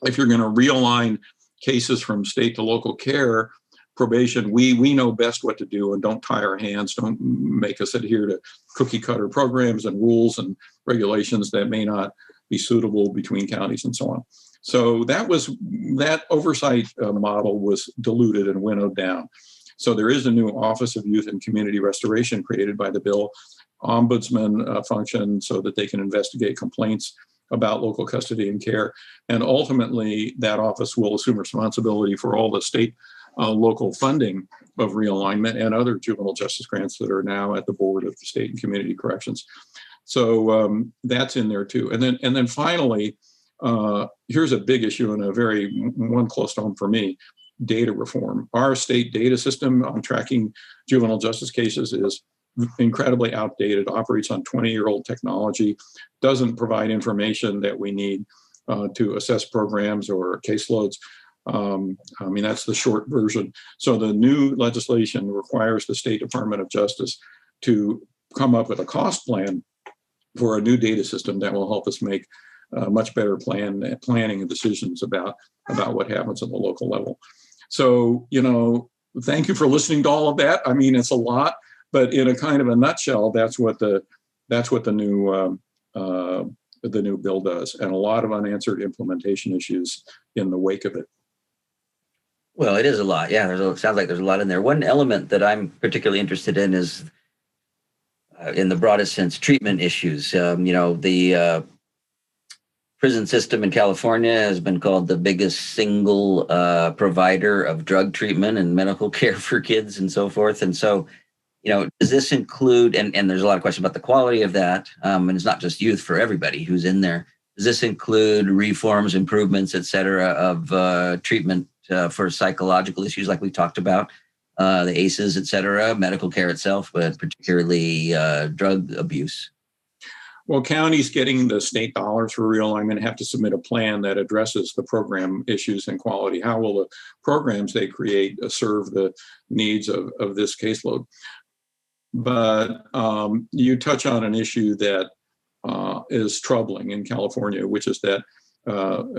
if you're going to realign cases from state to local care, probation, we know best what to do, and don't tie our hands, don't make us adhere to cookie cutter programs and rules and regulations that may not be suitable between counties and so on. So that oversight model was diluted and winnowed down. So there is a new Office of Youth and Community Restoration created by the bill, ombudsman function so that they can investigate complaints about local custody and care. And ultimately, that office will assume responsibility for all the state local funding of realignment and other juvenile justice grants that are now at the Board of State and Community Corrections. So that's in there too. And then finally, here's a big issue and one close to home for me: data reform. Our state data system on tracking juvenile justice cases is incredibly outdated, operates on 20-year-old technology, doesn't provide information that we need to assess programs or caseloads. That's the short version. So the new legislation requires the State Department of Justice to come up with a cost plan for a new data system that will help us make much better planning and decisions about what happens at the local level. So, thank you for listening to all of that. It's a lot, but in a kind of a nutshell, that's what the new bill does, and a lot of unanswered implementation issues in the wake of it. Well, it is a lot. Yeah, sounds like there's a lot in there. One element that I'm particularly interested in is, in the broadest sense, treatment issues. The prison system in California has been called the biggest single provider of drug treatment and medical care for kids and so forth. And so, does this include, and there's a lot of questions about the quality of that, and it's not just youth, for everybody who's in there. Does this include reforms, improvements, et cetera, of treatment for psychological issues like we talked about, the ACEs, et cetera, medical care itself, but particularly drug abuse? Well, counties getting the state dollars for realignment have to submit a plan that addresses the program issues and quality. How will the programs they create serve the needs of this caseload? But you touch on an issue that is troubling in California, which is that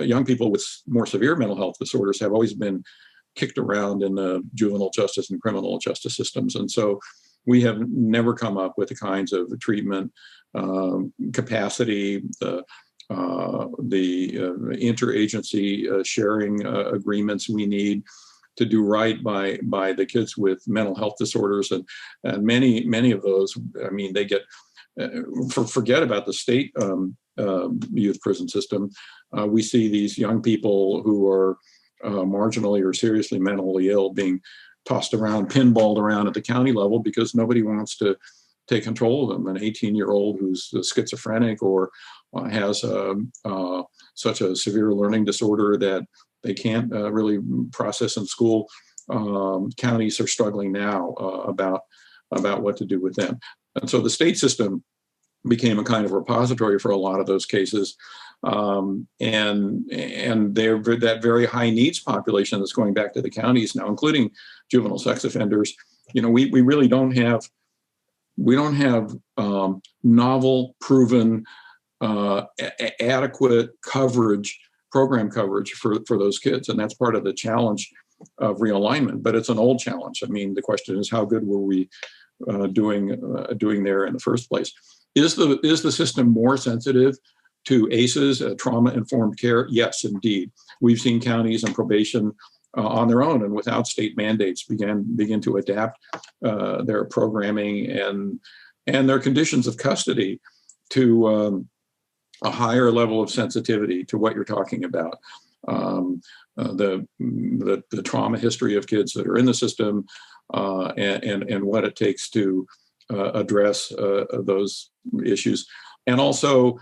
young people with more severe mental health disorders have always been kicked around in the juvenile justice and criminal justice systems. And so we have never come up with the kinds of treatment capacity, the interagency sharing agreements we need to do right by the kids with mental health disorders. And many of those, they get, forget about the state youth prison system. We see these young people who are marginally or seriously mentally ill being tossed around, pinballed around at the county level because nobody wants to take control of them. An 18-year-old who's schizophrenic or has such a severe learning disorder that they can't really process in school. Counties are struggling now about what to do with them. And so the state system became a kind of repository for a lot of those cases. And they're that very high needs population that's going back to the counties now, including juvenile sex offenders. We really don't have novel, proven, adequate coverage, program coverage for those kids. And that's part of the challenge realignment, but it's an old challenge. I mean, the question is, how good were we doing there in the first place? Is the system more sensitive to ACEs, trauma-informed care? Yes, indeed. We've seen counties and probation on their own and without state mandates begin to adapt their programming and their conditions of custody to a higher level of sensitivity to what you're talking about. The trauma history of kids that are in the system and what it takes to address those issues, and also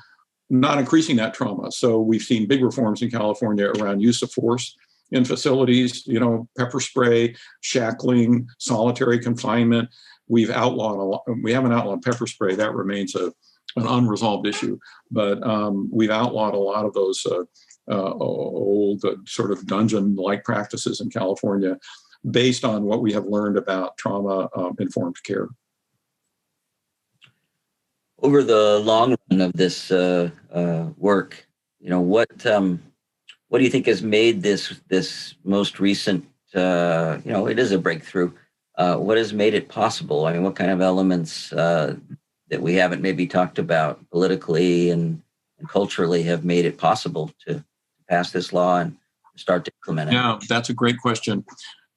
not increasing that trauma. So we've seen big reforms in California around use of force in facilities, pepper spray, shackling, solitary confinement. We've outlawed a lot. We haven't outlawed pepper spray. That remains an unresolved issue. But we've outlawed a lot of those old sort of dungeon-like practices in California based on what we have learned about trauma-informed care. Over the long run of this work, what do you think has made this most recent, it is a breakthrough. What has made it possible? I mean, what kind of elements that we haven't maybe talked about politically and culturally have made it possible to pass this law and start to implement it? Yeah, that's a great question.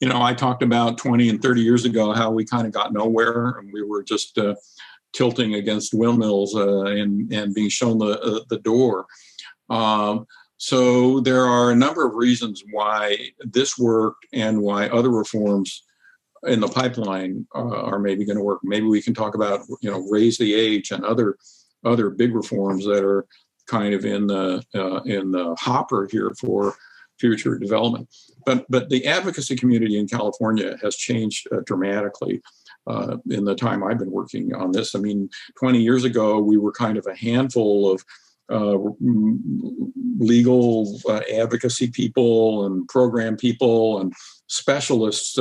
I talked about 20 and 30 years ago how we kind of got nowhere, and we were just tilting against windmills and being shown the door. So there are a number of reasons why this worked and why other reforms in the pipeline are maybe going to work. Maybe we can talk about, raise the age and other big reforms that are kind of in the hopper here for future development. But the advocacy community in California has changed dramatically in the time I've been working on this. I mean, 20 years ago, we were kind of a handful of legal advocacy people and program people and specialists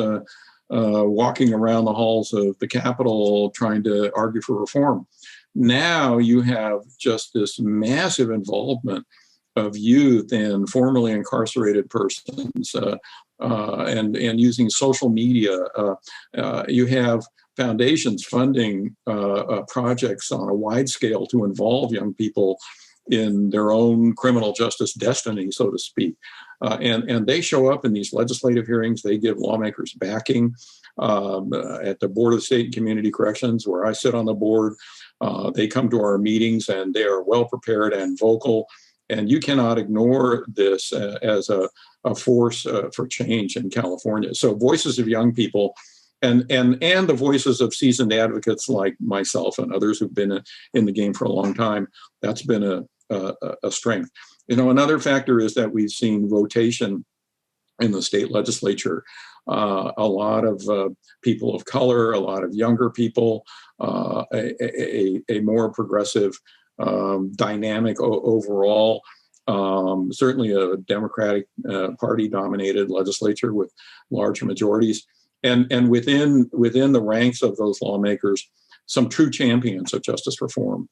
walking around the halls of the Capitol trying to argue for reform. Now you have just this massive involvement of youth and formerly incarcerated persons and using social media. You have foundations funding projects on a wide scale to involve young people in their own criminal justice destiny, so to speak. And they show up in these legislative hearings. They give lawmakers backing at the Board of State and Community Corrections, where I sit on the board. They come to our meetings and they are well prepared and vocal. And you cannot ignore this as a force for change in California. So voices of young people and the voices of seasoned advocates like myself and others who've been in the game for a long time, that's been a strength. Another factor is that we've seen rotation in the state legislature. A lot of people of color, a lot of younger people, a more progressive dynamic overall. Certainly a Democratic Party-dominated legislature with large majorities. And within the ranks of those lawmakers, some true champions of justice reform.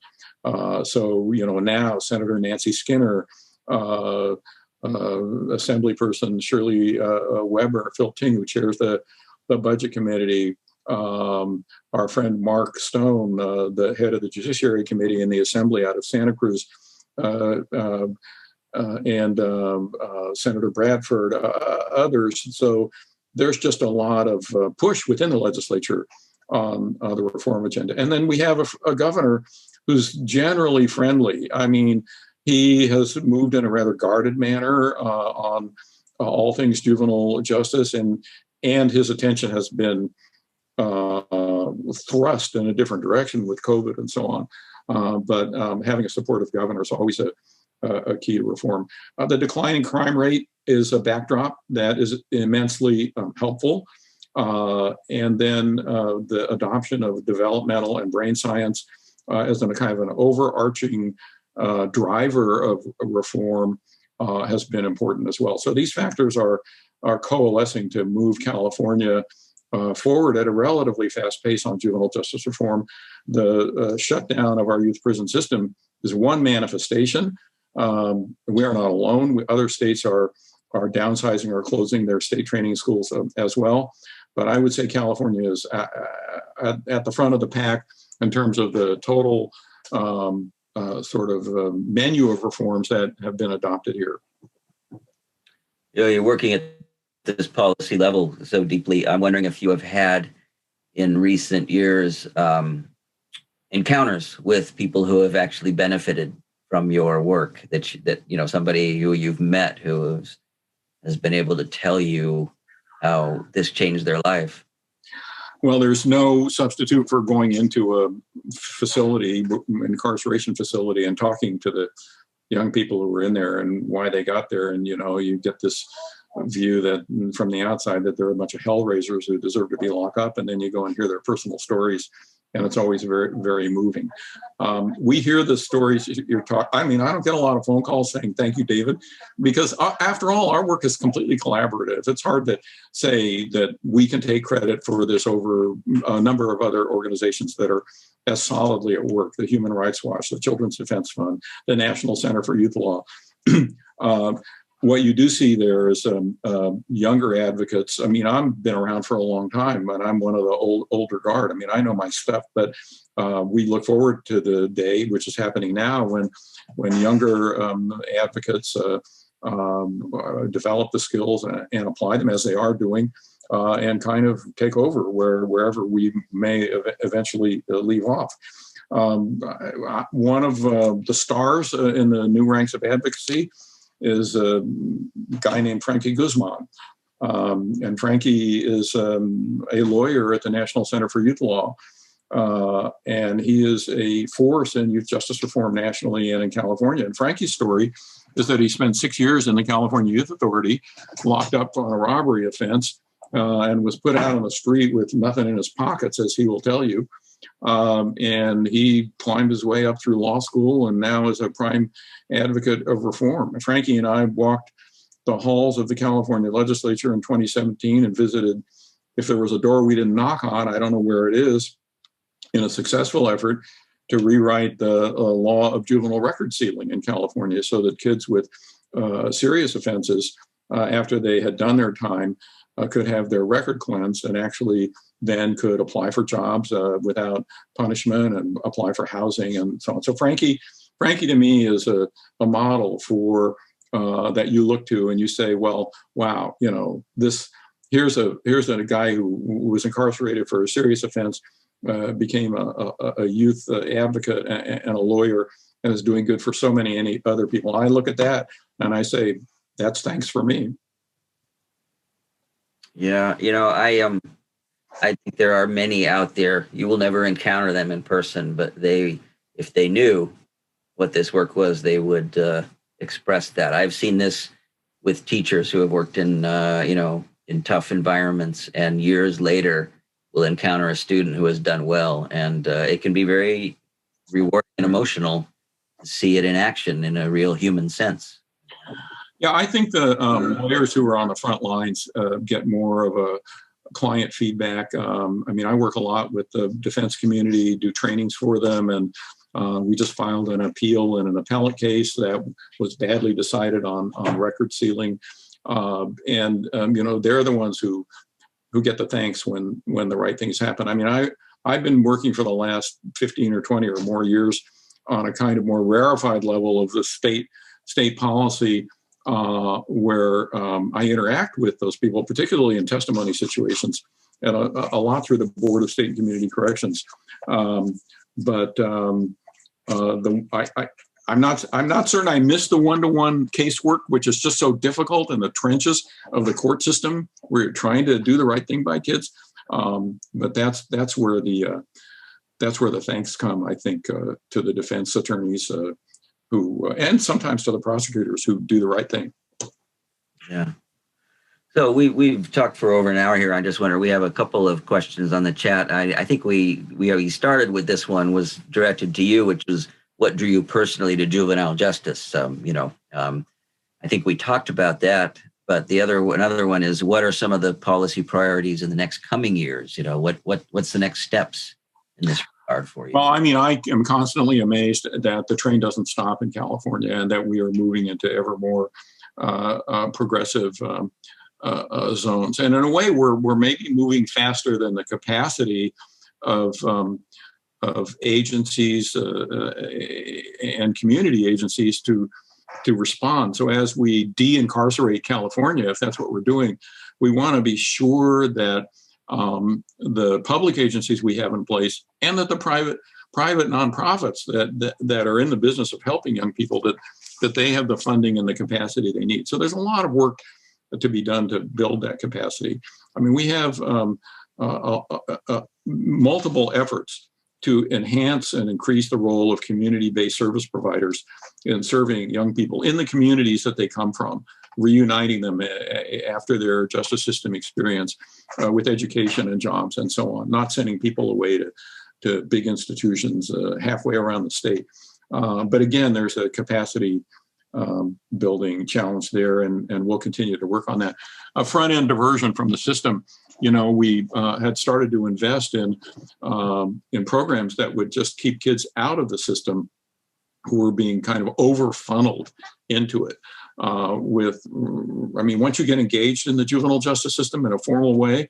So now Senator Nancy Skinner, Assemblyperson Shirley Weber, Phil Ting, who chairs the Budget Committee, our friend Mark Stone, the head of the Judiciary Committee in the Assembly out of Santa Cruz, and Senator Bradford, others. So there's just a lot of push within the legislature on the reform agenda. And then we have a governor who's generally friendly. I mean, he has moved in a rather guarded manner on all things juvenile justice, and his attention has been thrust in a different direction with COVID and so on. But having a supportive governor is always a key to reform. The declining crime rate is a backdrop that is immensely helpful. And then the adoption of developmental and brain science as a kind of an overarching driver of reform has been important as well. So these factors are coalescing to move California forward at a relatively fast pace on juvenile justice reform. The shutdown of our youth prison system is one manifestation. We are not alone. Other states are are downsizing or closing their state training schools as well. But I would say California is at the front of the pack in terms of the total menu of reforms that have been adopted here. You know, you're working at this policy level so deeply. I'm wondering if you have had in recent years encounters with people who have actually benefited from your work, that you know, somebody who you've met who has been able to tell you how this changed their life. Well, there's no substitute for going into a facility, incarceration facility, and talking to the young people who were in there and why they got there. And, you know, you get this view that from the outside that they're a bunch of hell raisers who deserve to be locked up. And then you go and hear their personal stories. And it's always very, very moving. We hear the stories you're talking. I mean, I don't get a lot of phone calls saying, thank you, David, because after all, our work is completely collaborative. It's hard to say that we can take credit for this over a number of other organizations that are as solidly at work: the Human Rights Watch, the Children's Defense Fund, the National Center for Youth Law. What you do see there is younger advocates. I mean, I've been around for a long time, but I'm one of the older guard. I mean, I know my stuff, but we look forward to the day, which is happening now, when younger advocates develop the skills and apply them, as they are doing, and kind of take over wherever we may eventually leave off. One of the stars in the new ranks of advocacy is a guy named Frankie Guzman. And Frankie is a lawyer at the National Center for Youth Law. And he is a force in youth justice reform nationally and in California. And Frankie's story is that he spent 6 years in the California Youth Authority, locked up on a robbery offense, and was put out on the street with nothing in his pockets, as he will tell you. And he climbed his way up through law school and now is a prime advocate of reform. And Frankie and I walked the halls of the California legislature in 2017 and visited, if there was a door we didn't knock on, I don't know where it is, in a successful effort to rewrite the law of juvenile record sealing in California so that kids with serious offenses, after they had done their time, could have their record cleansed and actually then could apply for jobs without punishment and apply for housing and so on. So Frankie to me is a model for that you look to and you say, well, wow, you know, here's a guy who was incarcerated for a serious offense, became a youth advocate and a lawyer, and is doing good for so many other people. I look at that and I say, that's thanks for me. Yeah, you know, I think there are many out there. You will never encounter them in person, but if they knew what this work was, they would express that. I've seen this with teachers who have worked in in tough environments, and years later will encounter a student who has done well, and it can be very rewarding and emotional to see it in action in a real human sense. Yeah, I think the lawyers who are on the front lines get more of a client feedback. I mean, I work a lot with the defense community, do trainings for them, and we just filed an appeal in an appellate case that was badly decided on record sealing. They're the ones who get the thanks when the right things happen. I mean, I've been working for the last 15 or 20 or more years on a kind of more rarefied level of the state policy, where I interact with those people, particularly in testimony situations, and a lot through the Board of State and Community Corrections. I'm not certain I miss the one-to-one casework, which is just so difficult in the trenches of the court system, where you're trying to do the right thing by kids. But that's where the thanks come, I think, to the defense attorneys and sometimes to the prosecutors who do the right thing. Yeah. So we've talked for over an hour here. I just wonder, we have a couple of questions on the chat. I think we started with this one was directed to you, which was, what drew you personally to juvenile justice? I think we talked about that, but another one is, what are some of the policy priorities in the next coming years? You know, what's the next steps in this regard for you? Well, I mean, I am constantly amazed that the train doesn't stop in California and that we are moving into ever more progressive zones. And in a way, we're maybe moving faster than the capacity of agencies and community agencies to respond. So as we de-incarcerate California, if that's what we're doing, we want to be sure that the public agencies we have in place and that the private nonprofits that are in the business of helping young people, that they have the funding and the capacity they need. So there's a lot of work to be done to build that capacity. I mean, we have multiple efforts to enhance and increase the role of community-based service providers in serving young people in the communities that they come from, reuniting them after their justice system experience with education and jobs and so on, not sending people away to big institutions halfway around the state. But again, there's a capacity building challenge there, and we'll continue to work on that. A front-end diversion from the system. We had started to invest in programs that would just keep kids out of the system who were being kind of over-funneled into it. Once you get engaged in the juvenile justice system in a formal way,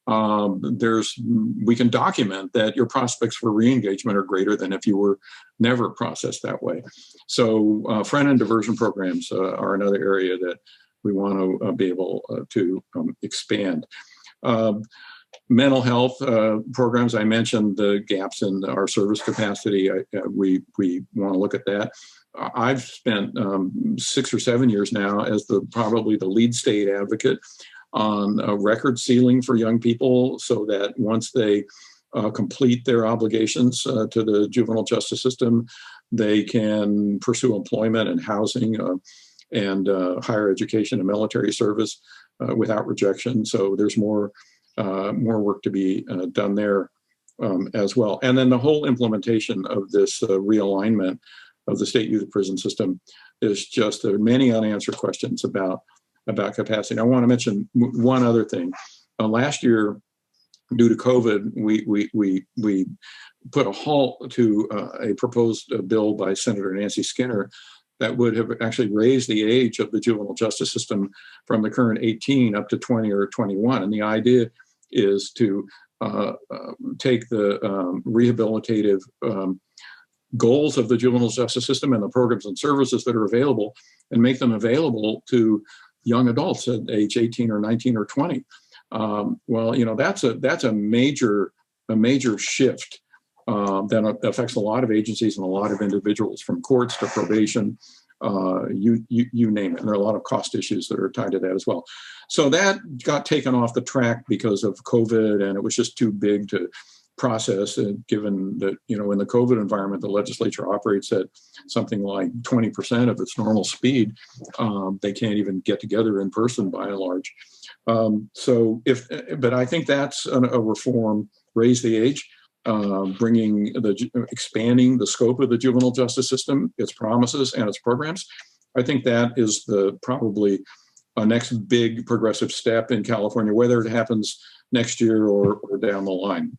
we can document that your prospects for re-engagement are greater than if you were never processed that way. So front-end diversion programs are another area that we want to be able to expand. Mental health programs, I mentioned the gaps in our service capacity. We want to look at that. I've spent 6 or 7 years now as probably the lead state advocate on a record ceiling for young people, so that once they complete their obligations to the juvenile justice system, they can pursue employment and housing and higher education and military service without rejection. So there's more work to be done there as well. And then the whole implementation of this realignment of the state youth prison system is just there are many unanswered questions about capacity. I want to mention one other thing. Last year, due to COVID, we put a halt to a proposed bill by Senator Nancy Skinner that would have actually raised the age of the juvenile justice system from the current 18 up to 20 or 21. And the idea is to take the rehabilitative goals of the juvenile justice system and the programs and services that are available and make them available to young adults at age 18 or 19 or 20. That's a major shift that affects a lot of agencies and a lot of individuals, from courts to probation, you name it. And there are a lot of cost issues that are tied to that as well. So that got taken off the track because of COVID, and it was just too big to process. And given that, in the COVID environment, the legislature operates at something like 20% of its normal speed. They can't even get together in person by and large. But I think that's a reform, raise the age, expanding the scope of the juvenile justice system, its promises and its programs. I think that is probably a next big progressive step in California, whether it happens next year or down the line.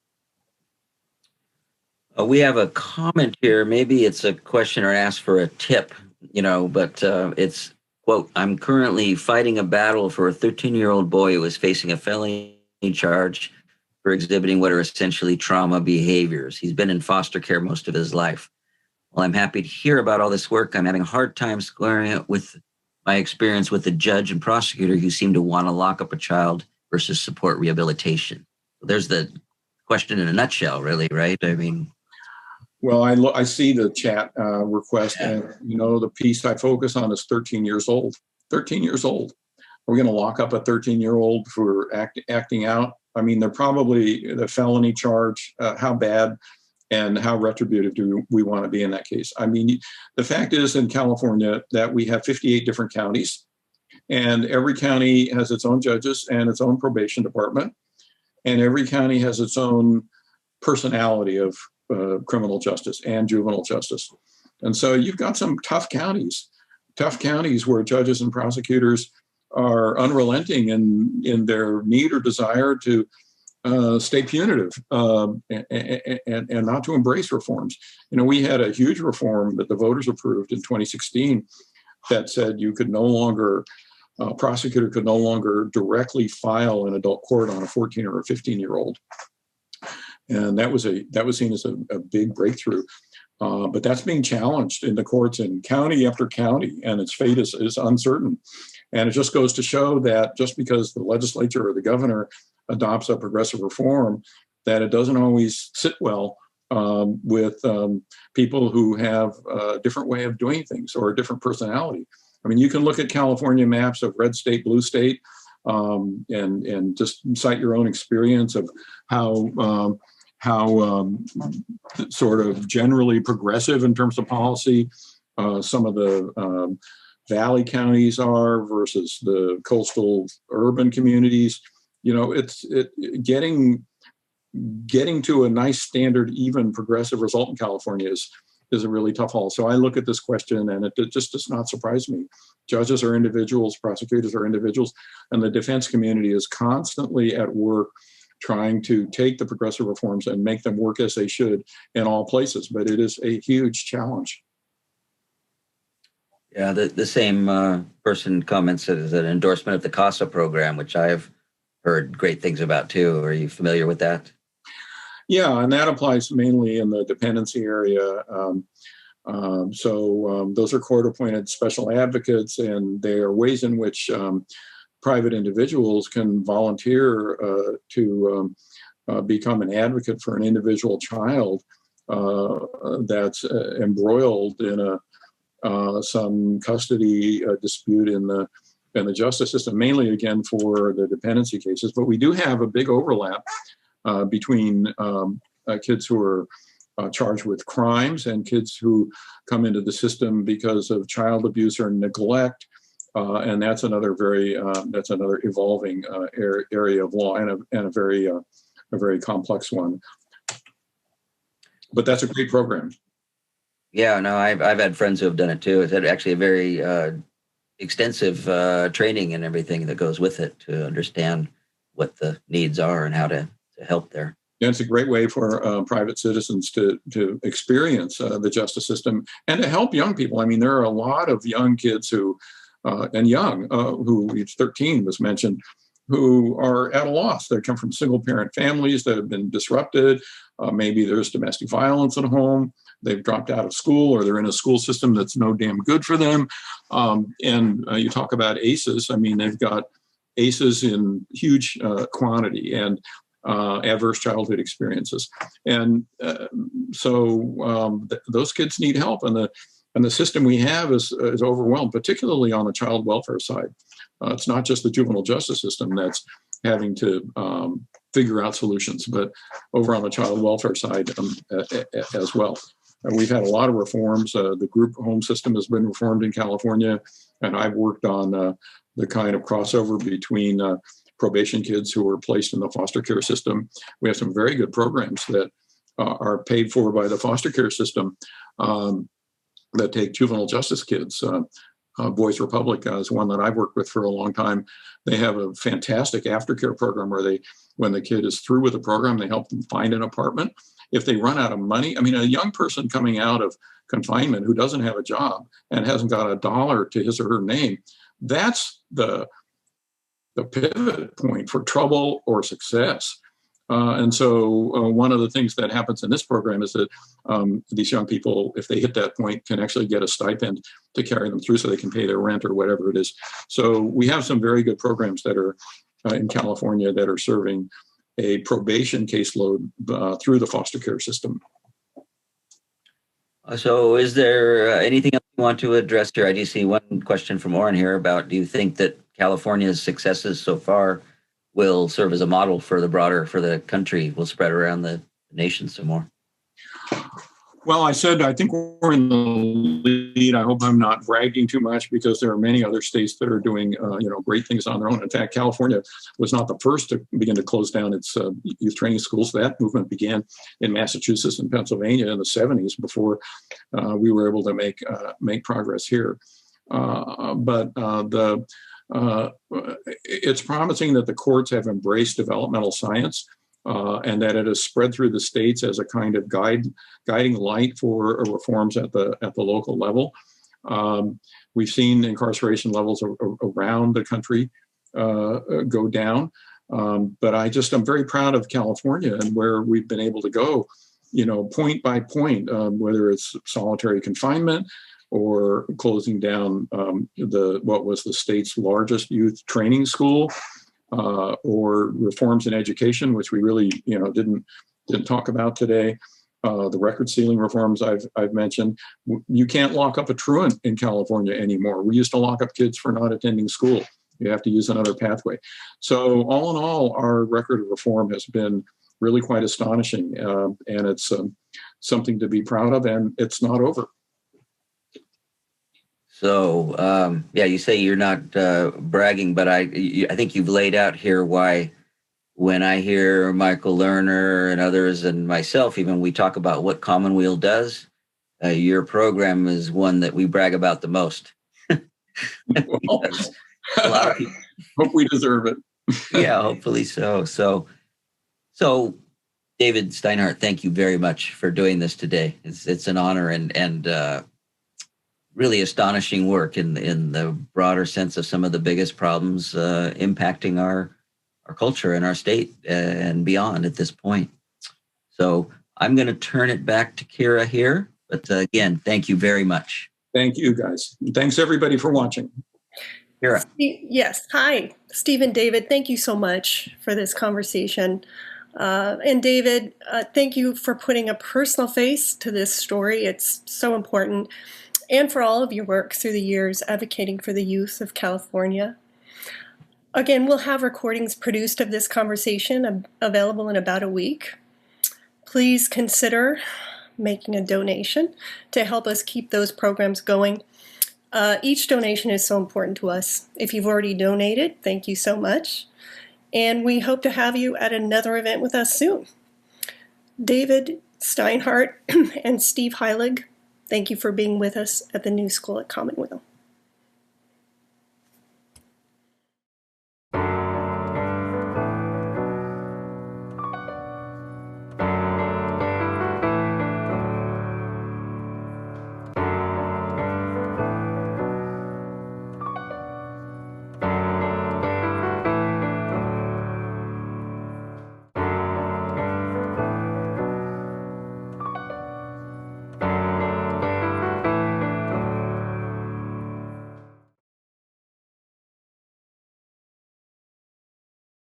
We have a comment here. Maybe it's a question or ask for a tip, but it's, quote, "I'm currently fighting a battle for a 13-year-old boy who is facing a felony charge for exhibiting what are essentially trauma behaviors. He's been in foster care most of his life. While I'm happy to hear about all this work, I'm having a hard time squaring it with my experience with the judge and prosecutor who seem to want to lock up a child versus support rehabilitation." There's the question in a nutshell, really, right? Well, I see the chat request, and the piece I focus on is 13 years old. 13 years old. Are we going to lock up a 13-year-old for acting out? They're probably the felony charge. How bad and how retributive do we want to be in that case? The fact is, in California, that we have 58 different counties, and every county has its own judges and its own probation department, and every county has its own personality of criminal justice and juvenile justice. And so you've got some tough counties where judges and prosecutors are unrelenting in their need or desire to stay punitive and not to embrace reforms. We had a huge reform that the voters approved in 2016 that said you could no longer, a prosecutor could no longer directly file in adult court on a 14 or a 15-year-old. And that was seen as a big breakthrough. But that's being challenged in the courts in county after county, and its fate is uncertain. And it just goes to show that just because the legislature or the governor adopts a progressive reform, that it doesn't always sit well with people who have a different way of doing things or a different personality. I mean, you can look at California maps of red state, blue state, and just cite your own experience of how sort of generally progressive in terms of policy some of the valley counties are versus the coastal urban communities. You know, it's getting to a nice standard, even progressive result in California is a really tough haul. So I look at this question and it just does not surprise me. Judges are individuals, prosecutors are individuals, and the defense community is constantly at work trying to take the progressive reforms and make them work as they should in all places. But it is a huge challenge. Yeah, the same person comments it as an endorsement of the CASA program, which I've heard great things about too. Are you familiar with that? Yeah, and that applies mainly in the dependency area. Those are court-appointed special advocates, and they are ways in which private individuals can volunteer to become an advocate for an individual child that's embroiled in some custody dispute in the justice system, mainly again for the dependency cases. But we do have a big overlap between kids who are charged with crimes and kids who come into the system because of child abuse or neglect. And that's another evolving area of law, and a very complex one. But that's a great program. Yeah, no, I've had friends who have done it too. It's actually a very extensive training and everything that goes with it to understand what the needs are and how to help there. Yeah, it's a great way for private citizens to experience the justice system and to help young people. I mean, there are a lot of young kids who 13 was mentioned, who are at a loss. They come from single-parent families that have been disrupted. Maybe there's domestic violence at home. They've dropped out of school, or they're in a school system that's no damn good for them. You talk about ACEs. I mean, they've got ACEs in huge quantity and adverse childhood experiences. And those kids need help. And the system we have is overwhelmed, particularly on the child welfare side. It's not just the juvenile justice system that's having to figure out solutions, but over on the child welfare side as well. We've had a lot of reforms. The group home system has been reformed in California, and I've worked on the kind of crossover between probation kids who are placed in the foster care system. We have some very good programs that are paid for by the foster care system that take juvenile justice kids. Boys Republic is one that I've worked with for a long time. They have a fantastic aftercare program where when the kid is through with the program, they help them find an apartment. If they run out of money, I mean, a young person coming out of confinement who doesn't have a job and hasn't got a dollar to his or her name, that's the pivot point for trouble or success. And so one of the things that happens in this program is that these young people, if they hit that point, can actually get a stipend to carry them through so they can pay their rent or whatever it is. So we have some very good programs that are in California that are serving a probation caseload through the foster care system. So is there anything else you want to address here? I do see one question from Oren here about, do you think that California's successes so far will serve as a model for the country, will spread around the nation some more? Well, I think we're in the lead. I hope I'm not bragging too much, because there are many other states that are doing, great things on their own. In fact, California was not the first to begin to close down its youth training schools. That movement began in Massachusetts and Pennsylvania in the 70s before we were able to make progress here. It's promising that the courts have embraced developmental science. And that it has spread through the states as a kind of guiding light for reforms at the local level. We've seen incarceration levels around the country go down. But I'm very proud of California and where we've been able to go, point by point, whether it's solitary confinement or closing down what was the state's largest youth training school, or reforms in education, which we really, didn't talk about today. The record sealing reforms I've mentioned. You can't lock up a truant in California anymore. We used to lock up kids for not attending school. You have to use another pathway. So all in all, our record of reform has been really quite astonishing, and it's something to be proud of, and it's not over. So, you say you're not bragging, but I think you've laid out here why when I hear Michael Lerner and others and myself, even we talk about what Commonweal does, your program is one that we brag about the most. Well, a lot of people hope we deserve it. Yeah, hopefully so. So, David Steinhart, thank you very much for doing this today. It's an honor and really astonishing work in the broader sense of some of the biggest problems impacting our culture and our state and beyond at this point. So I'm going to turn it back to Kira here. But again, thank you very much. Thank you, guys. Thanks, everybody, for watching. Kira. Yes. Hi, Steve and David. Thank you so much for this conversation. And David, thank you for putting a personal face to this story. It's so important. And for all of your work through the years advocating for the youth of California. Again, we'll have recordings produced of this conversation available in about a week. Please consider making a donation to help us keep those programs going. Each donation is so important to us. If you've already donated, thank you so much. And we hope to have you at another event with us soon. David Steinhart and Steve Heilig, thank you for being with us at the New School at Commonweal.